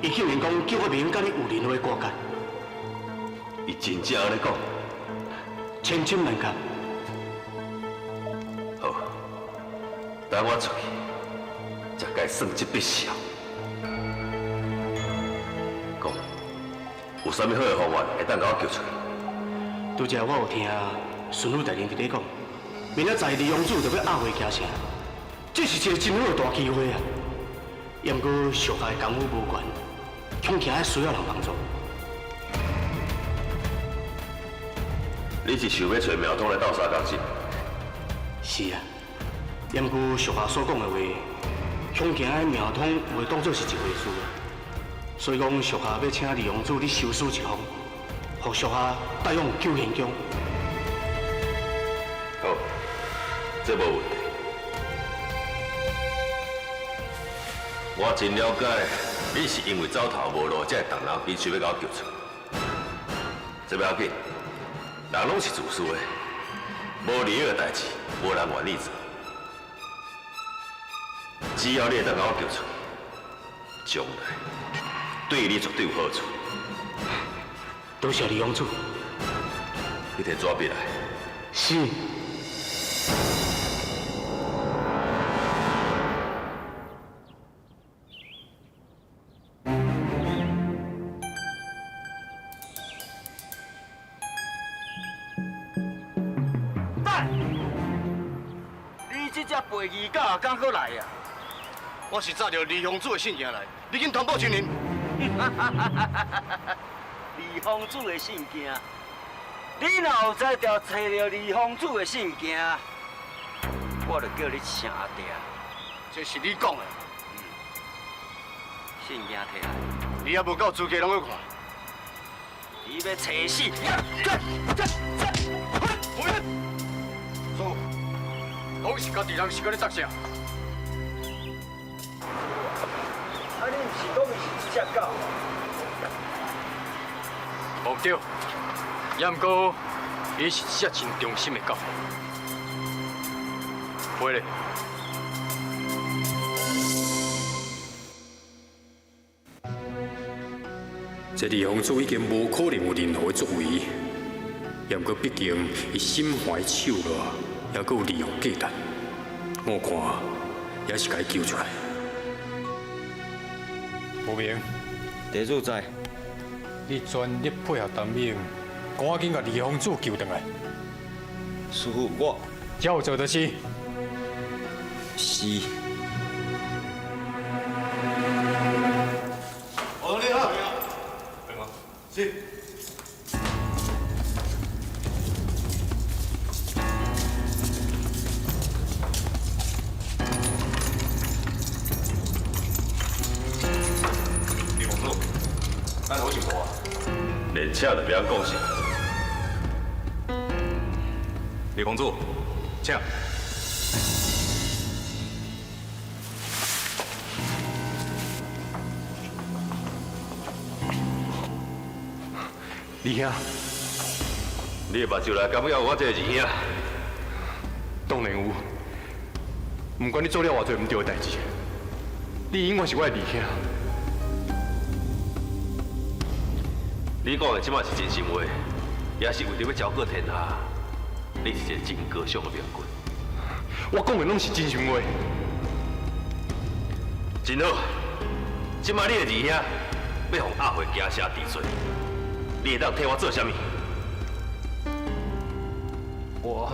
伊竟然讲叫我袂用甲你有任何瓜葛。伊真正安尼讲？千真万确。好，等我出去，才该算这笔账。讲，有啥物好的方法会当甲我救出去？拄则我有听巡抚大人伫咧讲，明仔载李洪祖就要押回京城，这是一个真好的大机会啊！也毋过属下的功夫无悬，恐惊还需要人帮助。你是想要找苗通来斗相共是？是啊，也毋过属下所讲的话，恐惊迄苗通会当作是一回事啊。所以讲，属下要请李洪祖你收尸一方，互属下带往救现宫。好，这无问题。我真了解，你是因为走投无路，才会动脑皮想要甲我救出。这不要紧，人拢是自私的，无利益的代志，无人愿意做。只要你会当甲我救出，将来对你绝对有好处。多谢李王主。你摕纸笔来。是。你这只背鱼狗敢过来啊？我是照着李皇主的信件来，你紧通报亲人。李皇主的信件，你若有在调找到李皇主的信件，我就叫你请调。这是你讲的。信件摕来，你还无够资格拢去看。你要找死！叔，拢是家己人，是搁咧作啥？啊，你毋是讲伊是一只狗？无对，也毋过，伊是一只真忠心的狗。回来。这李皇主已经无可能有任何的作为，也毋过毕竟伊心怀手热，也阁有利用价值，我看也是该救出来。无明，地主在，你全力配合陈明，赶紧把李皇主救回来。师傅，我照做就是。是。你好。是。李公主，咱好想无啊？连车都不晓讲啥。李公主，请。李兄，你的目睭来感觉我这个二兄？当然有，不管你做了偌多唔对的代志，你永远是我的二兄。你讲的即马是真心话，也是为着要昭告天下，你是一个真高尚的明君。我讲的拢是真心话。真好，即马你的二兄要互阿慧惊吓治罪。你会当替我做啥物？我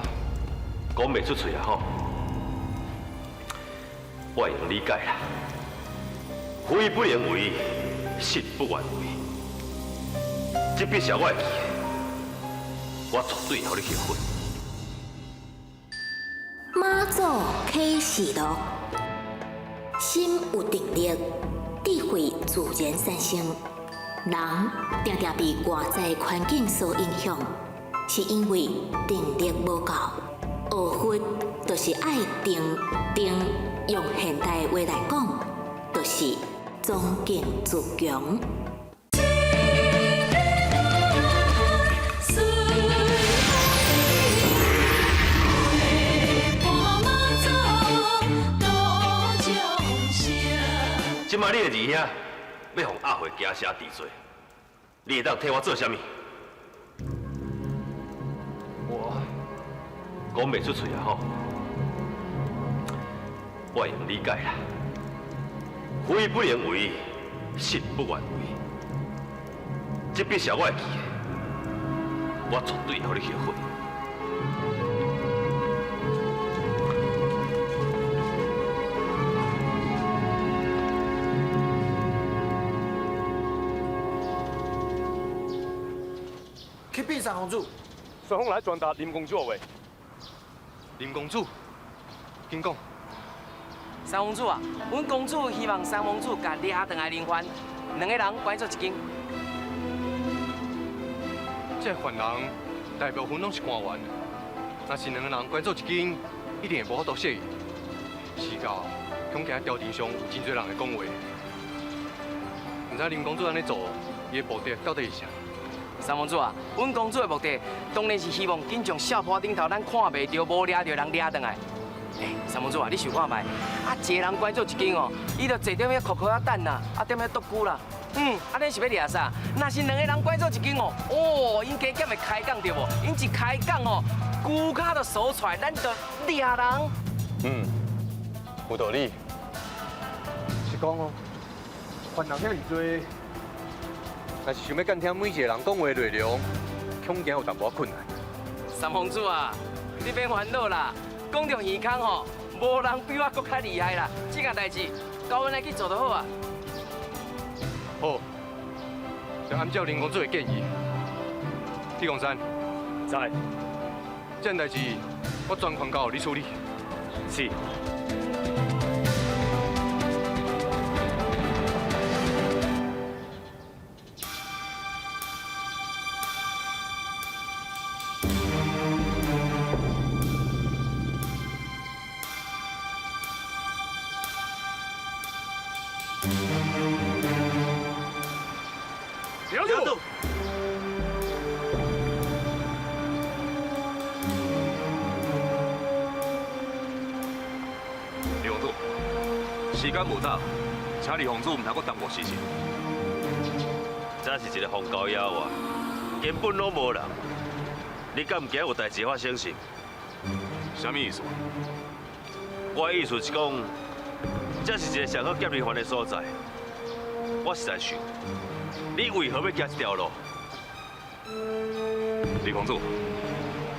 讲袂出嘴啊吼！我会用理解啦。非不能为，信不愿为。这笔是我会记的，我绝对会互你后悔。妈祖启示录，心有定力，智慧自然产生。人常常被外在环境所影响，是因为定力无够。学佛就是爱定，用现代话来讲，就是庄敬自强。即马你的二兄要互阿慧惊吓治罪，你会当替我做啥物？我讲袂出嘴啊吼！我会用理解啦。非不能为，信不愿为。这笔是我会记的，我绝对会互你后悔。去禀三公主。顺风来传达林公主的话。林公主，请讲。三公主啊，阮公主希望三公主甲掠回来灵幡，两个人关做一间。这犯人大部分拢是官员，若是两个人关做一间，一定会无法度适应。时到恐惊调查上有真侪人会讲话，唔知林公主安尼做，伊的目的到底是啥？三公主啊，阮公主的目的当然是希望紧从小坡顶头咱看袂到、无抓到人抓倒来。三公主啊，你想看觅？一个人关做一间哦，伊就坐踮遐哭哭啊等啦，踮遐独居啦。安尼是要抓啥？若是两个人关做一间哦，因加减会开讲对无？因一开讲哦，骨卡就搜出来，咱就抓人。有道理。是讲哦，犯人遐尼多，若是想要监听每一个人讲话内容，恐惊有淡薄困难。三公主啊，你别烦恼啦，讲到耳孔吼，无人比我更较厉害啦。这件代志交阮来去做就好啊。好，就按照林公主的建议，铁公山，在，这件代志我全权交由你处理。是。留住！李公主，时间无早，请李公主唔通阁耽误事情。这是一个荒郊野外，根本拢无人，你敢唔惊有代志发生是？什么意思？我的意思是讲，这是一个上好劫离犯的所在。我实在想，你为何要行这条路？李公主，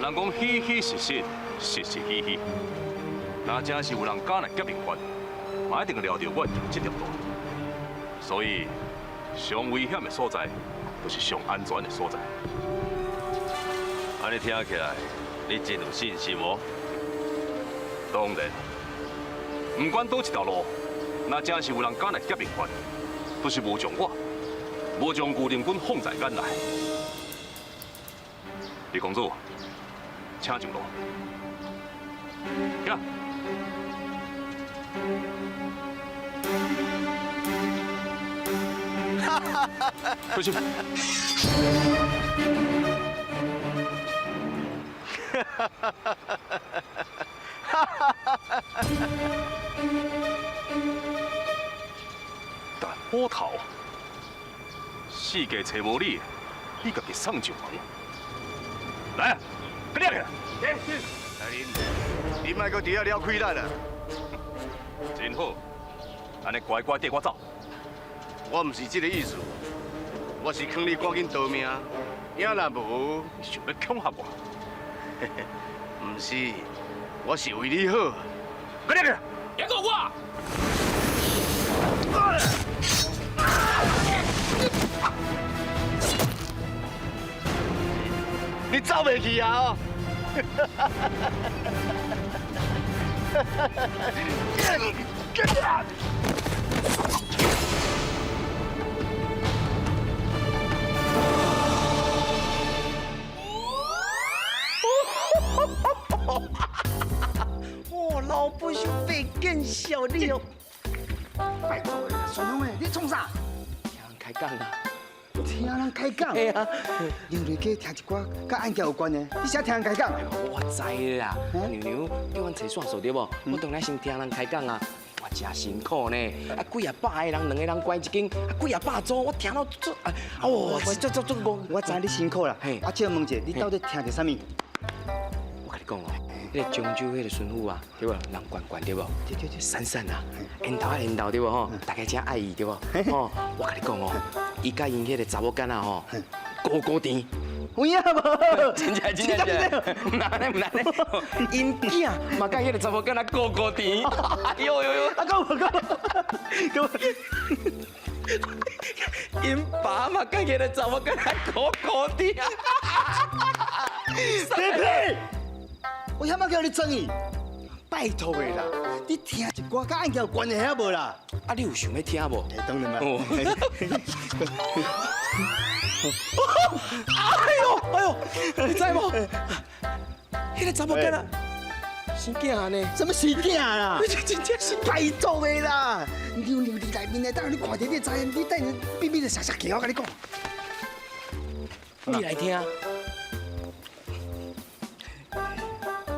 人讲虚虚实实，实实虚虚。若真是有人敢来劫民犯，嘛一定料到我用这条路。所以，上危险的所在，就是上安全的所在。安尼听起来，你真有信心哦？当然，不管倒一条路，若真是有人敢来劫民犯，都是无将我，无将牛林军放在眼内。李公主，请上路。行。出去。但波头，世界找无你，你家己送上门。来啊，快点去！来林，你莫搁伫遐了亏咱啦！真好，安尼乖乖跟我走。我唔是这个意思，我是劝你赶紧逃命，要若无想要恐吓我。唔是，我是为你好。快点去！别过我！你走袂去啊！哦，老不兄被更小力哦！拜托的，孙龙诶，你创啥？听人开讲啦。听人开讲？嘿啊，因为去听一寡甲案件有关的，你啥听人开讲？我知啦，娘娘叫阮找线索对无？我当然先听人开讲啊。我真辛苦呢，啊几啊百个人，两个人关一间，啊几啊百组，我听到哦，这我知你辛苦啦。啊，请问一下，你到底听着啥物？我跟你讲哦，迄个漳州迄个孙府啊，对无？人管对无？对，闪闪啊，缘投对无吼？大家真爱伊对无？哦，我跟你讲哦，伊甲因迄个查某囡仔吼，高甜。有影无？真正，唔难咧，因囝嘛甲迄个查某囡仔高甜。哎呦，啊讲，因爸嘛甲迄个查某囡仔高甜。屁！我遐么叫你争伊？拜托的啦，你听一寡甲案件有关的遐无啦？啊，你有想要听无？当然啦。哎呦，你知无？迄个查某囡仔是生囝呢？什么生囝啦？真正是歹做的啦！牛牛伫内面的，等你看到你知影，你等下秘密的傻傻给我跟你讲。你来听。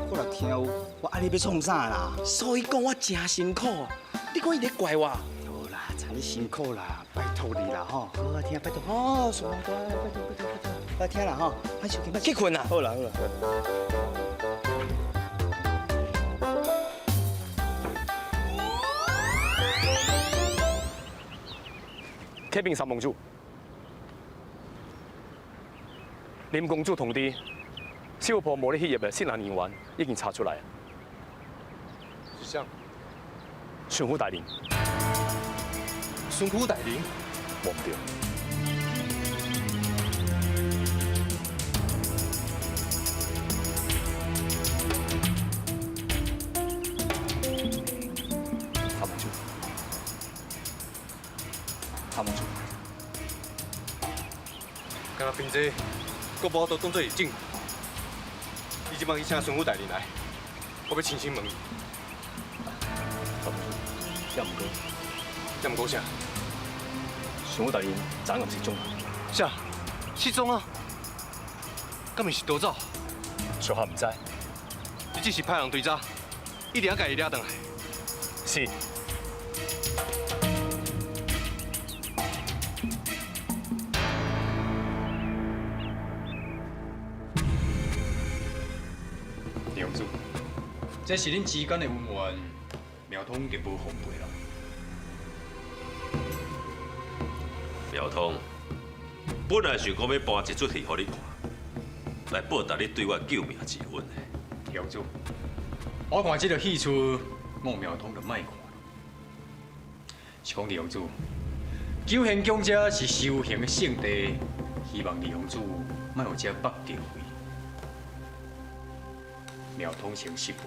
我若听有，我爱你要创啥啦？所以讲我真辛苦，你讲伊咧怪我。好啦，查你辛苦啦，拜托你啦吼，好好听，拜托吼，说拜托，拜听啦吼，快收听，去困啦。好啦。启禀三盟主，林公主同弟少婆无咧迄页的新郎人员已经查出来了。是啥？巡抚大人。孙府大人？无唔对。参谋主，刚刚兵这国宝都当作是证据，你即摆去请孙府大人来，我要亲身问伊。参谋主，也毋过啥？巡抚大人昨暗失踪了。啥？失踪啊？敢毋是逃走？小下唔知。你只是派人追查，一定要甲伊抓回来。是。梁主，这是恁之间的恩怨，苗通就无奉陪啦。苗通本来想讲要搬一出戏互你看，来报答你对我救命之恩的。梁主，我看这个戏出，我苗通就卖看。是讲梁主，九贤宫这是修行的圣地，希望梁主莫有这目着位。苗通先失陪。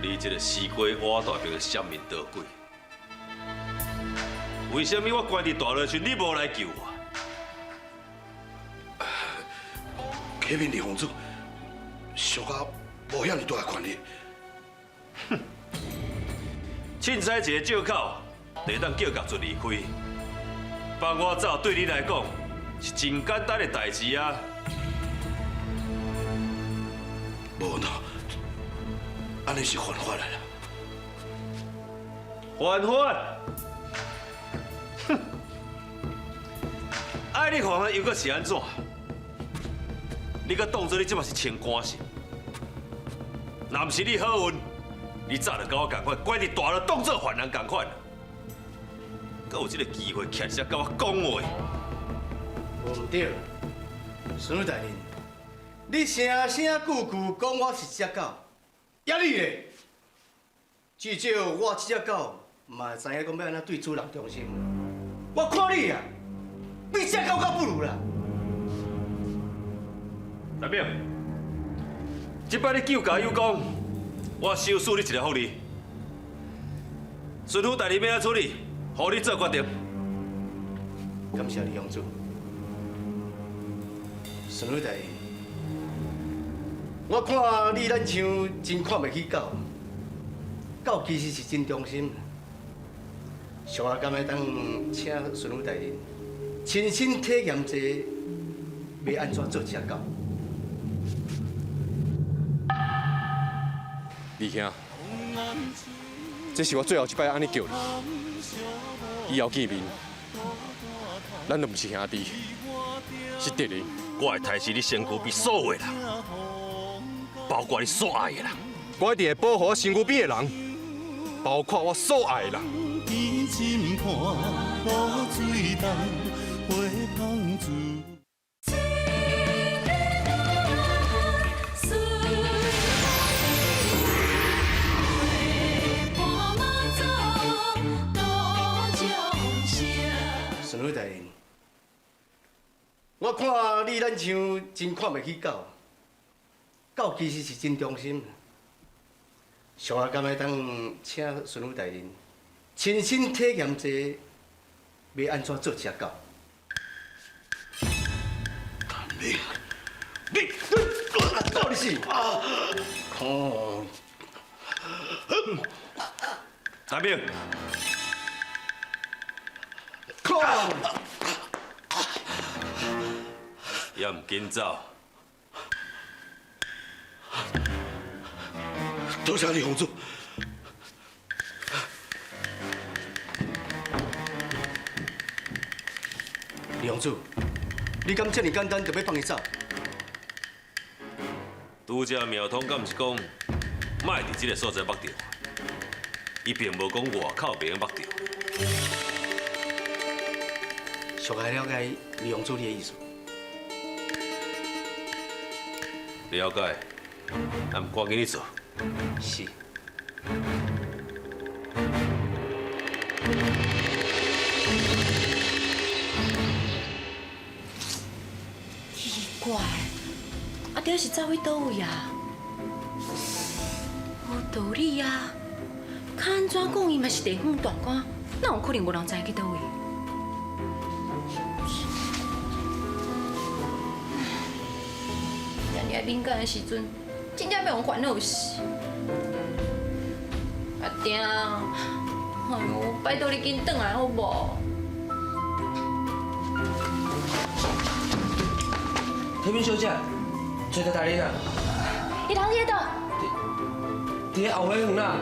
你这个西瓜瓦大兵的闪面倒鬼，为什么我关伫大落去，你无来救我？启禀李公主，小可无遐尼大的权力。哼！凊彩一个借口，就当叫甲准离开，放我走对你来讲是真简单的代志啊！无喏，安尼是犯法的啦。犯法？哼！爱你犯法又搁是安怎？你搁当作你即马是清官是？若毋是你好运，你早就甲我共款，关伫大牢当作犯人共款。搁有这个机会徛遮甲我讲话。无唔对，孙女大人，你声声句句讲我是只狗，也你嘞？至少我这只狗嘛知影讲要安怎对主人忠心。我看你啊，比只狗还不如啦。南明，这摆你救驾有功，我收赐你一个福利。巡抚大人要安处理，互你做决定。感谢你，王主。孙女大人，我看你咱像真看袂起狗，狗其实是真忠心。上下甘会当请孙女大人亲身体验者，要安怎做只狗？李兄，这是我最后一摆安尼叫你，以后见面，咱都不是兄弟，是敌人。我会抬起你身躯边所有的人，包括你所爱的人。我一定会保护我身躯边的人，包括我所爱的人。孙女大人，我看你咱像真看袂起狗，狗其实是真忠心。上下甘会当请孙女大人亲身体验者，要安怎做只狗？你到底是？哦，大兵，靠！也唔紧走。多谢李洪主。李洪主，你敢这么简单就要放伊走？拄则苗通敢毋是讲，莫伫这个所在目着，伊并无讲外口袂用目着。小孩了解李洪主你的意思。了解，咱赶紧去做。是。奇怪，阿爹是走去倒位啊？无道理啊！看安怎讲，伊嘛是地方大官，哪有可能无人知去倒位？但你爱敏感的时阵，真正要用烦恼死。阿爹，哎呦，拜托你紧转来好无？太平小姐，找到大人啊！你人伫倒？伫咧后尾园啦。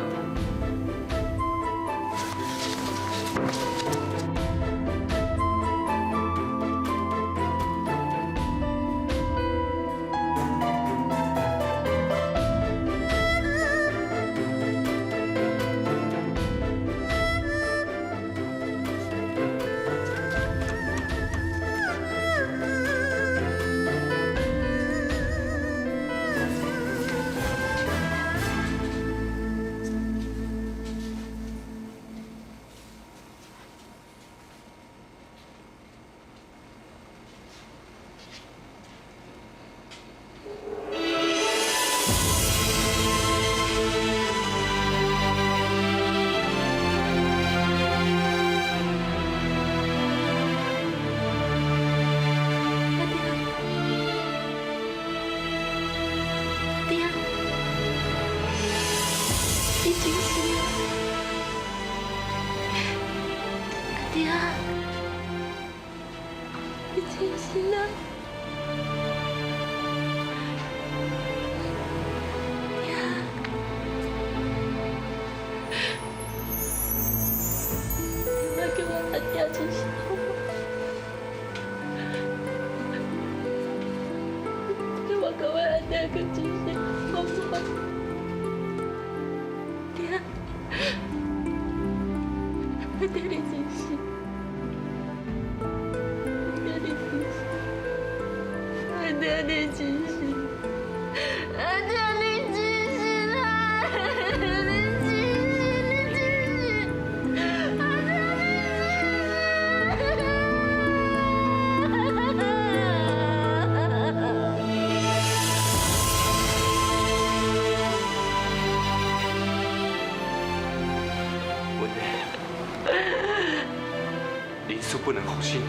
不能好心，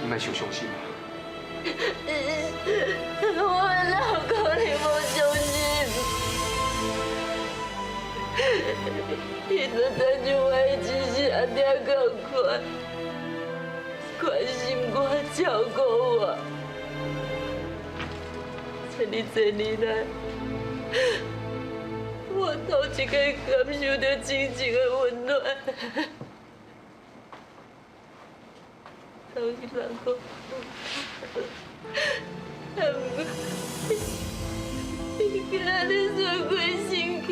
你莫受伤心啊！我哪有可能无伤心？伊就亲像我的亲生阿爹同款，关心我、照顾我。这2年来，我头一个感受到亲情的温暖。头一人讲，你今日转过身去，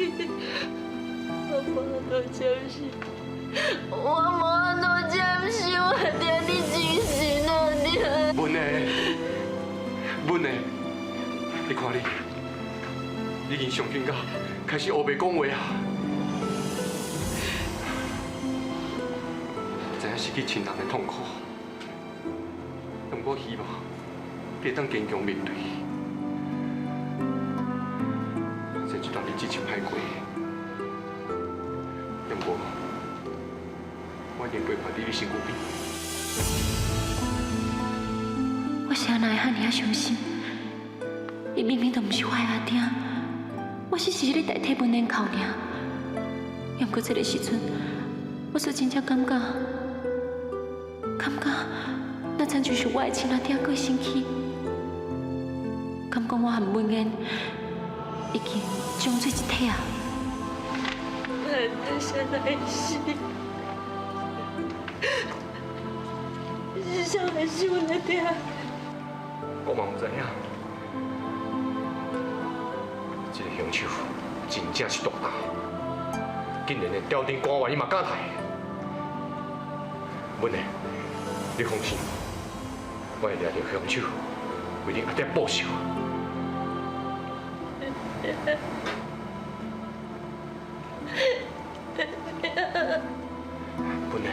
我无法度接受，我无法度接受我爹你精神啊爹。文的，你看你已经上紧到开始黑白讲话啊！知影失去亲人的痛苦。但我希望你会当坚强面对，这一段日子真歹过。但我便陪伴你身躯边。我啥会遐尔伤心？伊明明都不是我的阿弟，我只是咧代替文莲哭尔。要毋过这个时阵，我却真正感觉，那真就是我的亲阿弟过身去，感觉我和文莲已经融做一体啊！我啥来是？是啥来是我阿弟？我嘛唔知影，这个凶手真正是大咖，竟然连吊顶官员伊嘛敢抬。文的，你放心，我会抓到凶手，为你阿爹报仇。文的。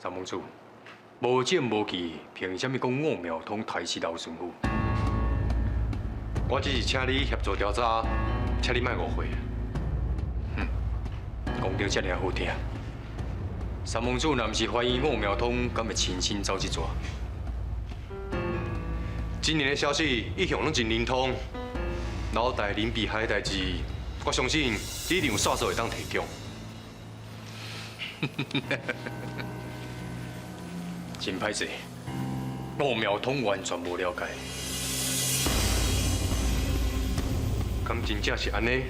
三王子，无证无据，凭什么讲吴苗通抬死老孙夫？我只是请你协助调查，请你莫误会。讲到这尔好听，三王子若不是怀疑吴苗通，敢会亲身走一逝？今年的消息一向拢真灵通，老大林碧海的代志，我相信你一定有线索会当提供。真歹势，吴苗通完全无了解，敢真正是安尼？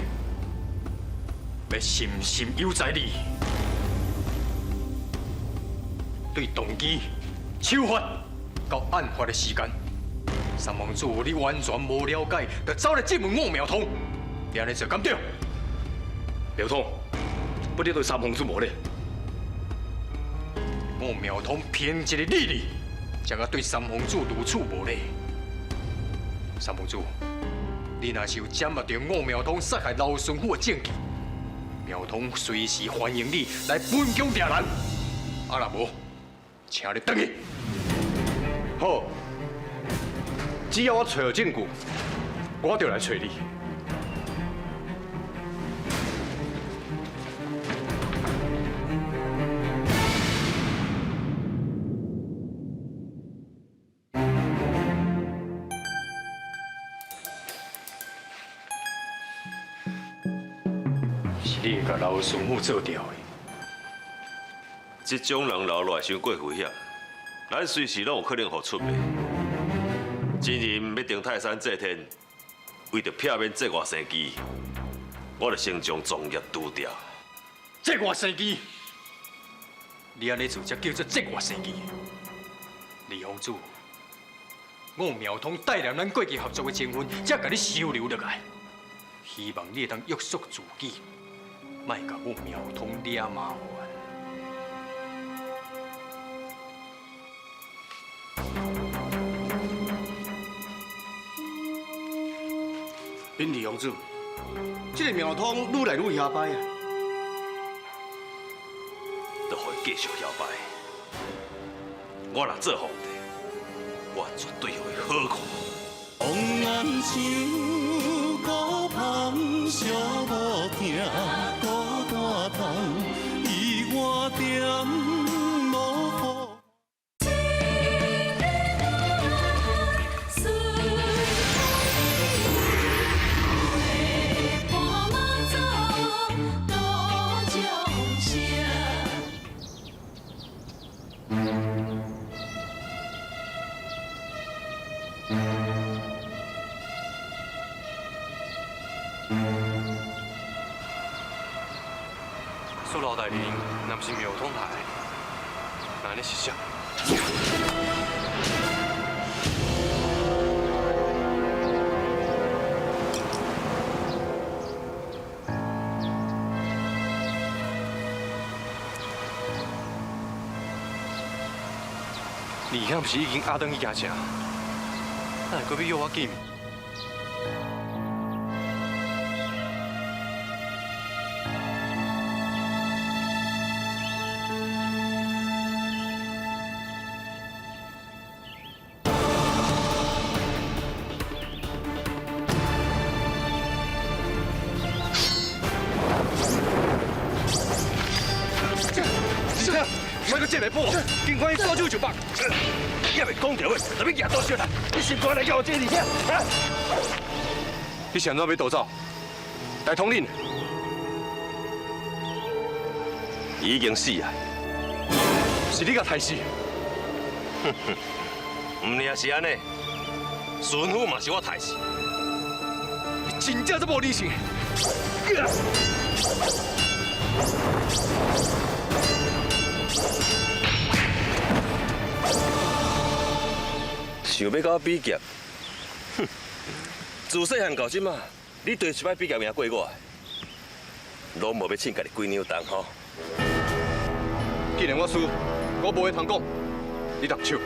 要深深有在你，对动机、手法到案发的时间，三王子你完全无了解，就走来质问吴苗通，你安尼做敢对？苗通，不你对三王子无礼。吴苗通凭一个理力，才甲对三王子如此无礼。三王子，你若是有掌握到吴苗通杀害老孙夫的证据，苗通随时欢迎你来本宫抓人。啊，若无，请你等去。好，只要我找到证据，我就来找你。你会甲老孙夫做掉的。这种人留落来伤过危险，咱随时拢有可能互出卖。今日要登泰山祭天，为着避免这外生机，我就先将重业除掉。这外生机，你安尼做才叫做这外生机。李公主，我苗通带领咱过去合作的情分，才甲你收留落来。希望你会当约束自己。莫甲我苗通惹麻烦。禀李公主，这个苗通愈来愈摇摆啊！就互伊继续摇摆。我若做皇帝，我绝对互伊好看。往南树高旁小无听，孤单窗，伊我点无好。苏老大人，若不是苗通台，那你是啥？你遐不是已经压倒去家城？那会阁要我紧？这袂保，尽快抓住就绑。也未讲着话，特别行多少啦？你先过来叫我这里听，啊！你想怎要逃走？来统领。伊已经死啊！是你甲害死。哼哼，唔领是安尼，孙虎嘛是我害死。你真正这无理性。想要甲我比劫？哼！自细汉到即马，你第一摆比劫赢过我，拢无要凊家己几两重吼。既然我输，我无话通讲，你动手。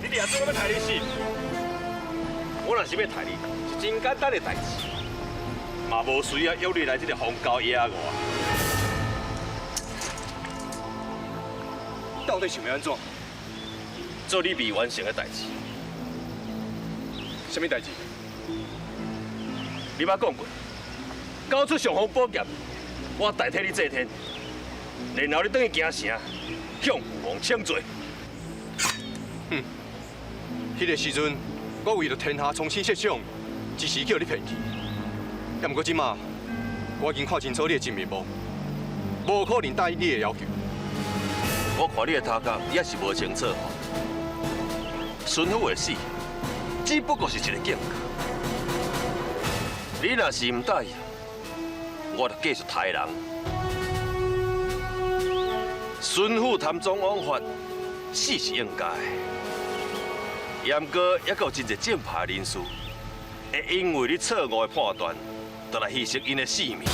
你掠做我要杀你死？我若是要杀你，是真简单的代志，嘛无需要约你来这个荒郊野外。到底想要安怎？做你未完成的代志。什么代志？你捌讲过，交出上方宝剑，我代替你祭天，然后你转去京城，向父王请罪。哼，迄个时阵，我为了天下重新设想，只是叫你骗去。也毋过即马，我已经看清楚你的真面目，无可能答应你的要求。我看你的头壳也是无清楚。孙虎的死，只不过是一个警告。你若是唔答应，我就继续杀人。孙虎贪赃枉法，死是应该的。也毋过，也有真侪正派人士，会因为你错误的判断，就来牺牲因的性命。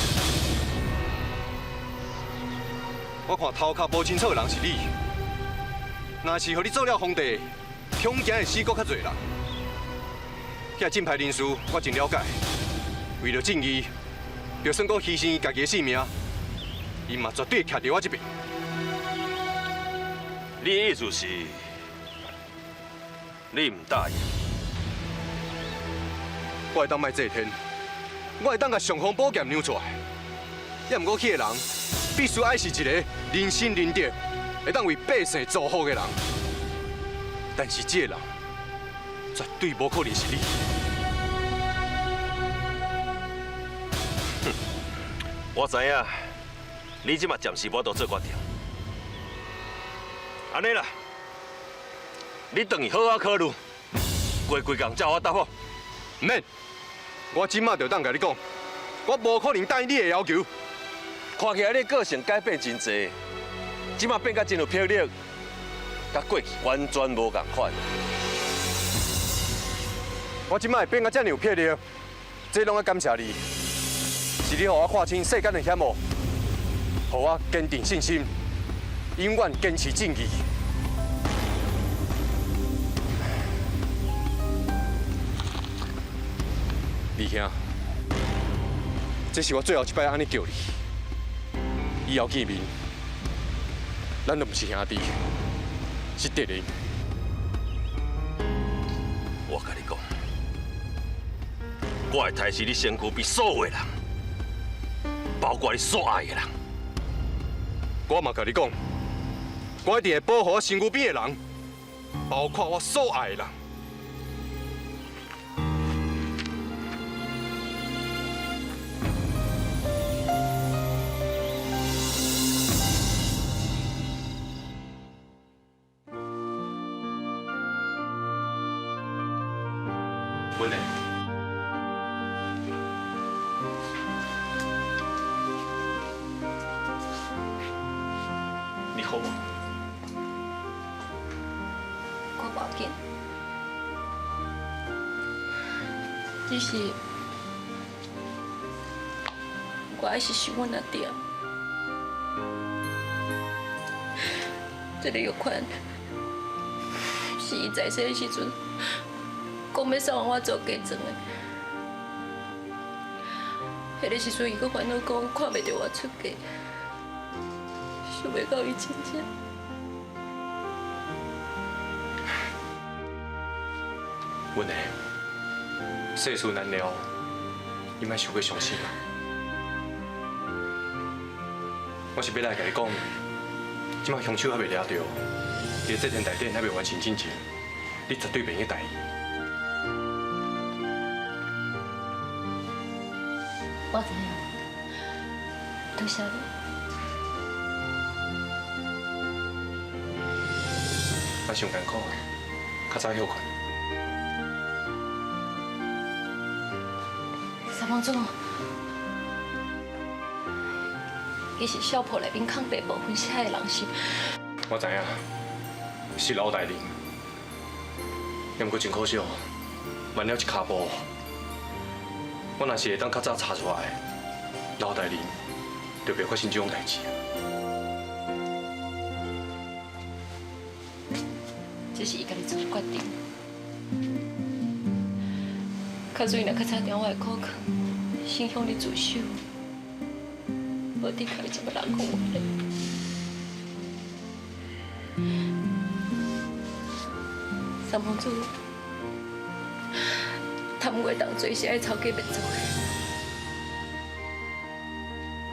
我看头壳无清楚的人是你，若是互你做了皇帝，恐惊会死搁较侪人。遐正派人士，我真了解。为了正义，就算搁牺牲伊家己的性命，伊嘛绝对徛在我这边。你的意思是，你唔答应？我会当卖祭天，我会当甲上方宝剑让出来。也毋过，迄个人必须爱是一个仁心仁德，会当为百姓造福的人。但是，这个人绝对无可能是你。哼，我知影，你即马暂时无度做决定。安尼啦，你等伊好好考虑，过几工才我答复。唔免，我即马就当甲你讲，我无可能答应你的要求。看起来你个性改变真侪，即马变甲真有魄力，甲过去完全无共款。我即马会变甲遮尔有魄力，这拢要感谢你，是你让我看清世间的险恶，让我坚定信心，永远坚持正义。二兄，这是我最后一摆安尼叫你。以后见面，咱都不是兄弟，是敌人。我甲你讲，我会杀死你身躯边所有的人，包括你所爱的人。我嘛甲你讲，我一定会保护我身躯边的人，包括我所爱的人。文内，你好吗？我无要紧，只是我还是想阮阿爹，这个药款是伊在世的时阵。讲要送我做嫁妆的，迄个时阵伊阁烦恼讲看袂到我出嫁，想袂到伊真正。文内，世事难料，你莫想过伤心啊。我是要来甲你讲，即马凶手还未抓到，伫这件大典还未完成进前，你绝对袂去大意。我知影，多谢你。我上艰苦的，较早休困。三帮主，伊是小铺内面抗白部分写的人心。我知影，是老大人，也毋过真可惜，慢了一脚步。我若是会当较早查出来，老大人就袂发生这种代志。这是伊家己做决定。假如伊若较早听我的口劝，先向你自首，无得靠这么人讲话咧。三帮主，贪过当做是爱抄家灭族的，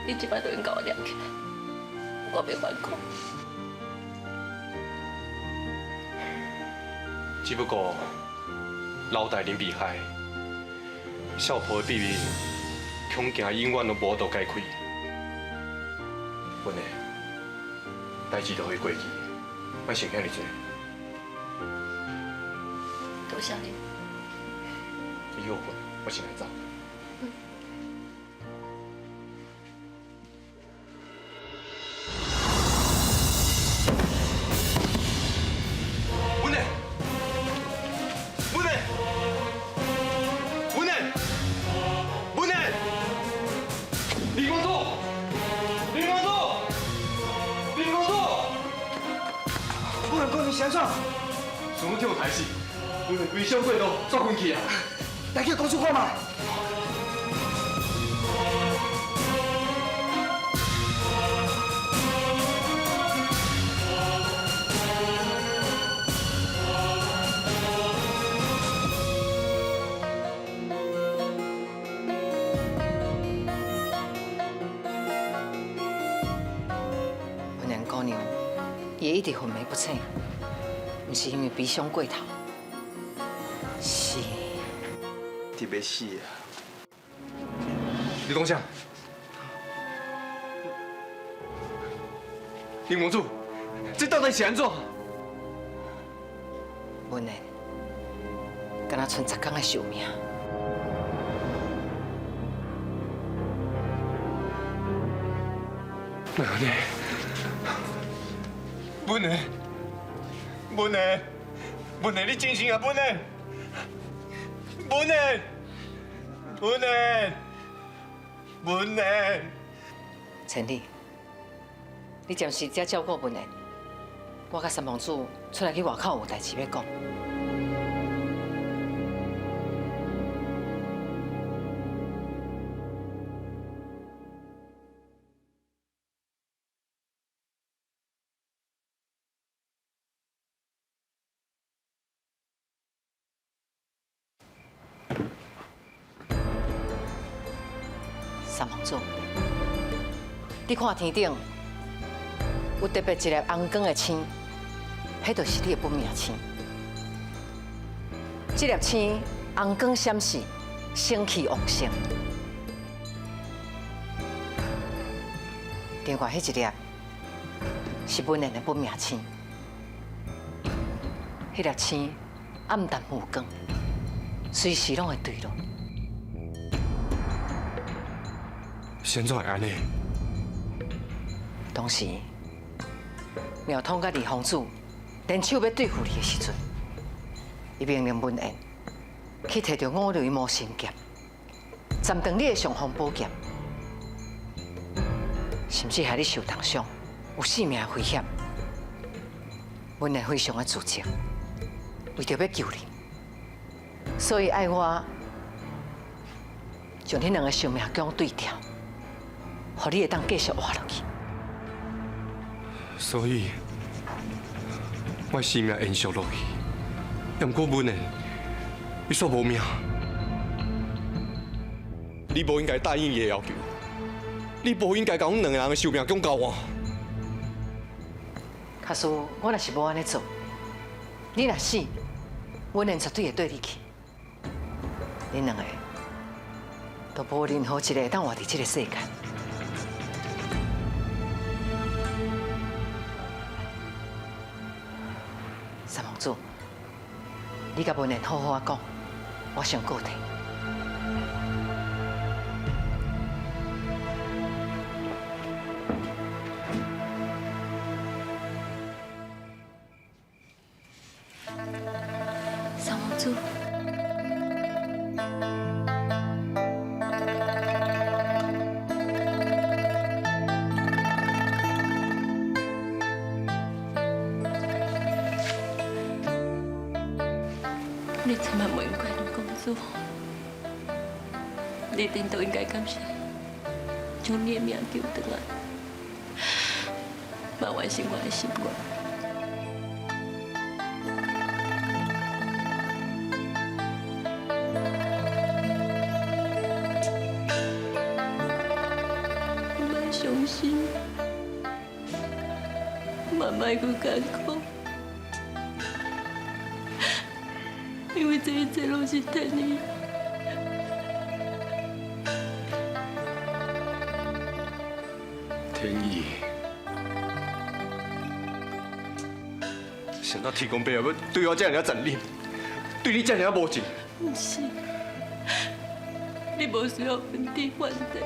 你即摆就应甲我念起来，我袂反抗。只不过老大人被害，少婆的秘密恐惊永远都无度解开。阮的代志就会过去，莫想遐尼多。多谢你。你休困，我先来走。文内，文内，文内，文内，李公主，李公主，李公主，不能讲你先闯，想要叫我抬死，文内规箱过路抓回去啊！来叫公主看嘛。文莲姑娘也一直昏迷不醒，不是因为悲伤过头，是。特别死啊！你讲啥？林公主，这到底是安怎？文莲，敢若剩10天的寿命。哪呢？文莲，文莲，文莲，你清醒啊，文莲！文莲，文莲，文莲。千里，你暂时只照顾文莲，我甲三帮主出来去外口有代志要讲。三帮主，你看天顶有特别一粒红光的星，迄就是你的本命星。这粒星红光闪烁，生气旺盛。另外迄一粒是文莲的本命星，迄粒星暗淡无光，随时拢会坠落。现在会安尼？当时妙通甲李公主联手要对付你的时阵，伊命令文燕去摕到5雷魔神剑，斩断你的尚方宝剑，甚至害你受重伤，有性命的危险。文燕非常的自责，为着要救你，所以爱我将你2个性命将对调。互你会当继续活落去，所以，我性命延续落去，也毋过文莲，你煞无命，你无应该答应伊的要求。你无应该把阮两个人的寿命讲交换。卡叔，我若是无安尼做，你若死，阮连绝对会对你去。恁两个都无任何一个会当活伫这个世界。三王子，你甲文莲好好讲，我上告体。三王子，你千万不应怪你公主，你顶都应该感谢，将你的命救回来，嘛完成我的心愿。伤心，慢慢去艰苦，因为这一切拢是天意。天意，想到天公伯要对我这样残忍，对你这样无情。不是，你无需要分地还地。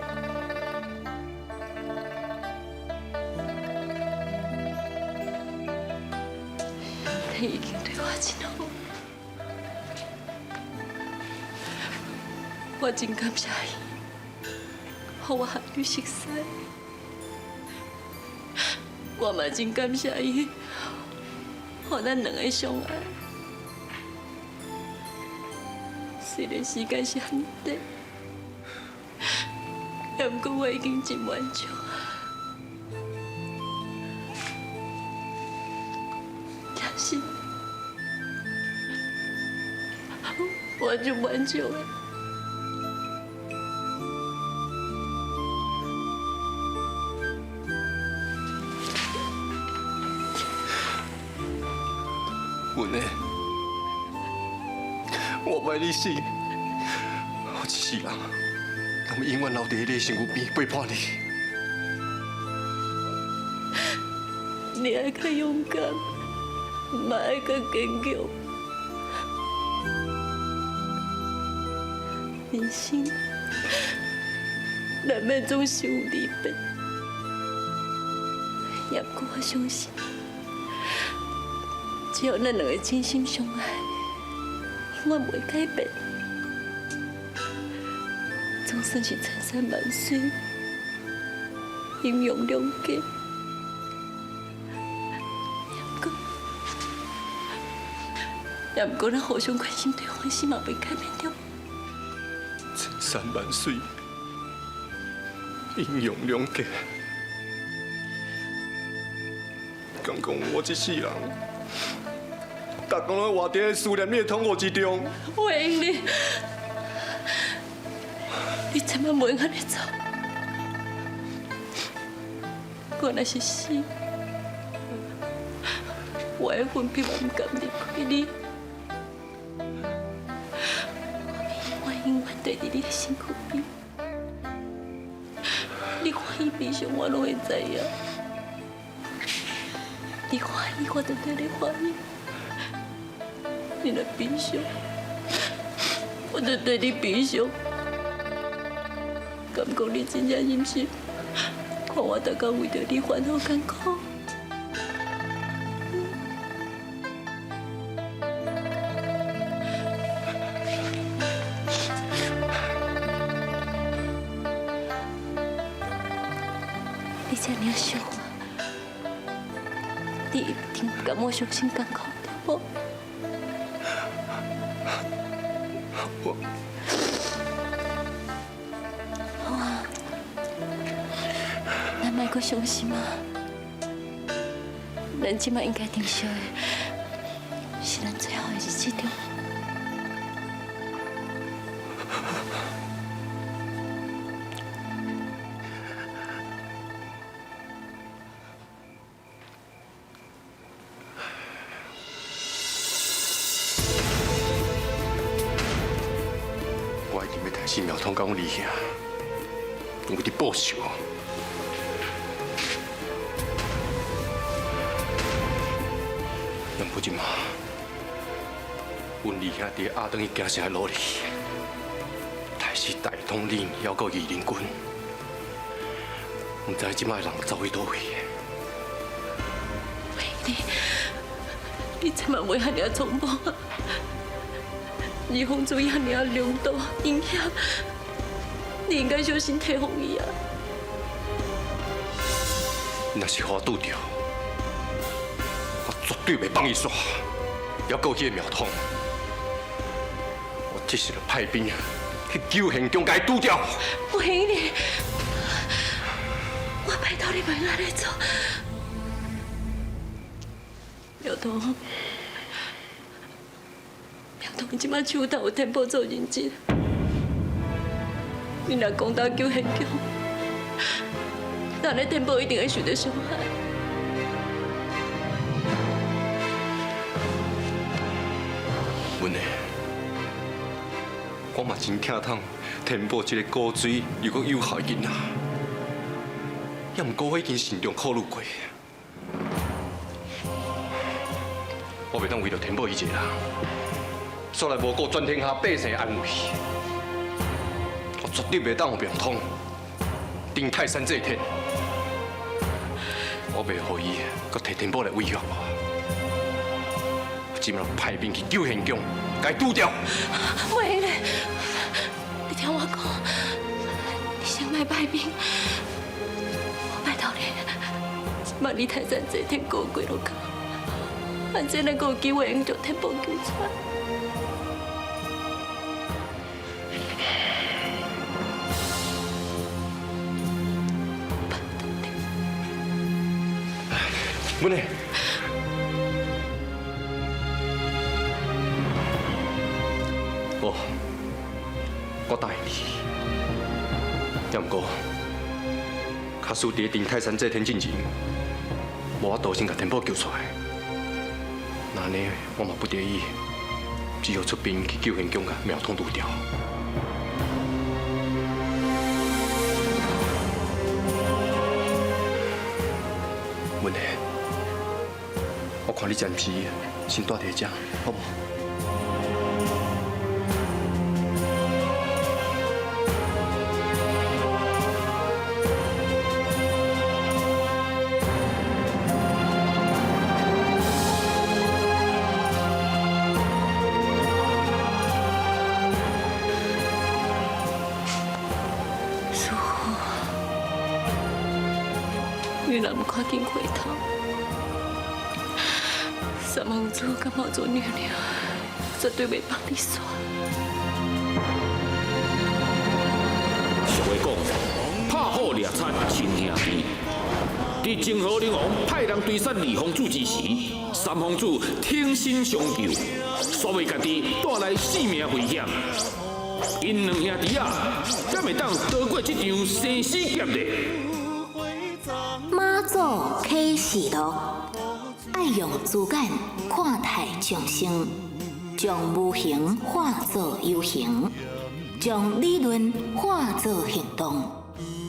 天已经对我真好，我真感谢伊，让我学你熟悉。我嘛真感谢伊，让咱两个相爱。虽然时间是很短，也不过我已经真满足。是，我就满足了。文呢？我不爱你死，我一世人，我们永远留伫你的身躯边陪伴你。你爱较勇敢。嘛爱较坚强，人生难免总是有离别，也不过我相信，只要咱两个真心相爱，永远袂改变。总算是千山万水，英勇两结。也不过，咱互相关心对方的心嘛，袂改变掉。千山万水，英勇两结。刚讲我一世人，逐工拢活伫思念你的痛苦之中。我应你千万袂安尼做。我若是死，我的魂魄嘛唔甘离开你。永远对伫你的身躯边，你欢喜悲伤我拢会知影，你欢喜我就对你欢喜，你若悲伤，我就对你悲伤。敢讲你真正忍心，看我逐天为着你烦恼艰苦？你这样想我，你一定感我伤心艰苦，对不？好啊，咱莫阁伤心啊！咱即摆应该珍惜的，是咱最后的日子中。我一定要替新苗通甲阮二兄，为你报仇。杨不进嘛，阮二兄伫阿等伊行城努力，但是大统领还有义林军，唔知即摆人走去倒位。你千万袂遐尔匆忙，李洪珠遐尔量度影响，你应该小心提防伊啊！若是我拄着，我绝对袂放伊煞，还有迄个苗通，我即时就派兵去救县长，甲伊拄掉。不行哩，我拜托你别安尼做。苗通，即摆手头有天保做认真，你若讲到救县长，咱的天保一定会受到伤害。阮的，我嘛真疼痛天保这个古锥又搁有效的囡仔，也毋过我已经慎重考虑过。我袂当为了天保伊一个人，煞来无顾全天下百姓的安危。我绝对袂当有苗通顶泰山这一天。我袂予伊搁摕天保来威胁我。我即马派兵去救县长，甲伊拄掉。不行嘞，你听我讲，你先莫派兵，我拜托你，即马你泰山这一天过就好。反正咱还有机会用着天保救出来。阮的，我答应你，也毋过，假使伫定泰山这天进前，无法度先甲天保救出来。那安尼，我嘛不得已，只好出兵去救县长，甲苗通拄掉。文的，我看你暂时先住伫遮，好无？你若不赶紧回头，三王子甲毛祖娘娘绝对袂放你煞。俗话讲，拍虎掠贼亲兄弟。伫征河灵王派人追杀二皇子之时，三皇子挺身相救，煞为家己带来性命危险。因两兄弟啊，敢会当逃过这场生死劫呢？妈祖启示录，爱用主感看待众生，将无形化作有形，将理论化作行动，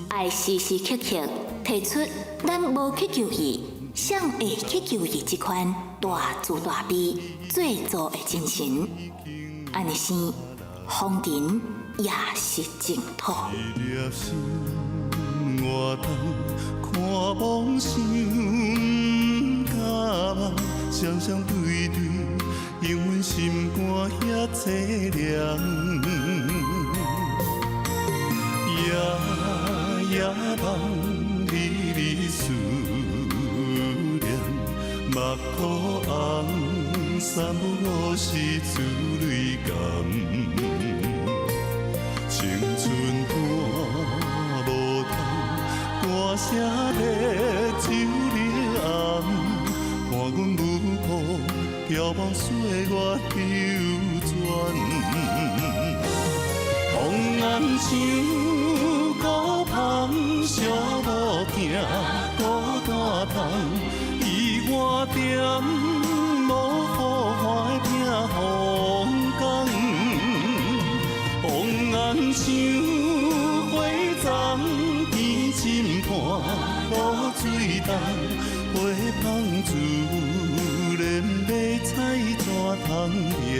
爱时时刻刻提出咱无去救伊，谁会去救伊这款大慈大悲做作的精神，安尼生风尘也是净土。看梦想甲梦，双双对对，因阮心肝遐凄凉。夜夜梦，日日思念，目眶红，三不五时珠泪甘，青春半无歌声在酒里暗，看阮舞步飘泊岁月流转。红颜像孤芳，寂寞行孤单窗，伊我点无好花的痛风光。红颜红像花丛天深畔，露水重，花香自然要采怎通嫌？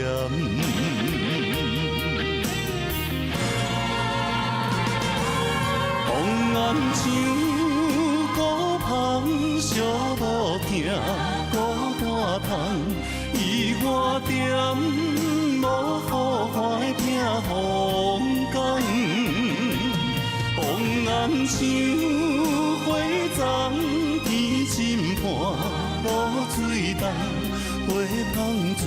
红颜像孤芳，寂无听，孤单窗，伊花点，无雨花的听风光。红颜像花丛天深畔，露水重，花香自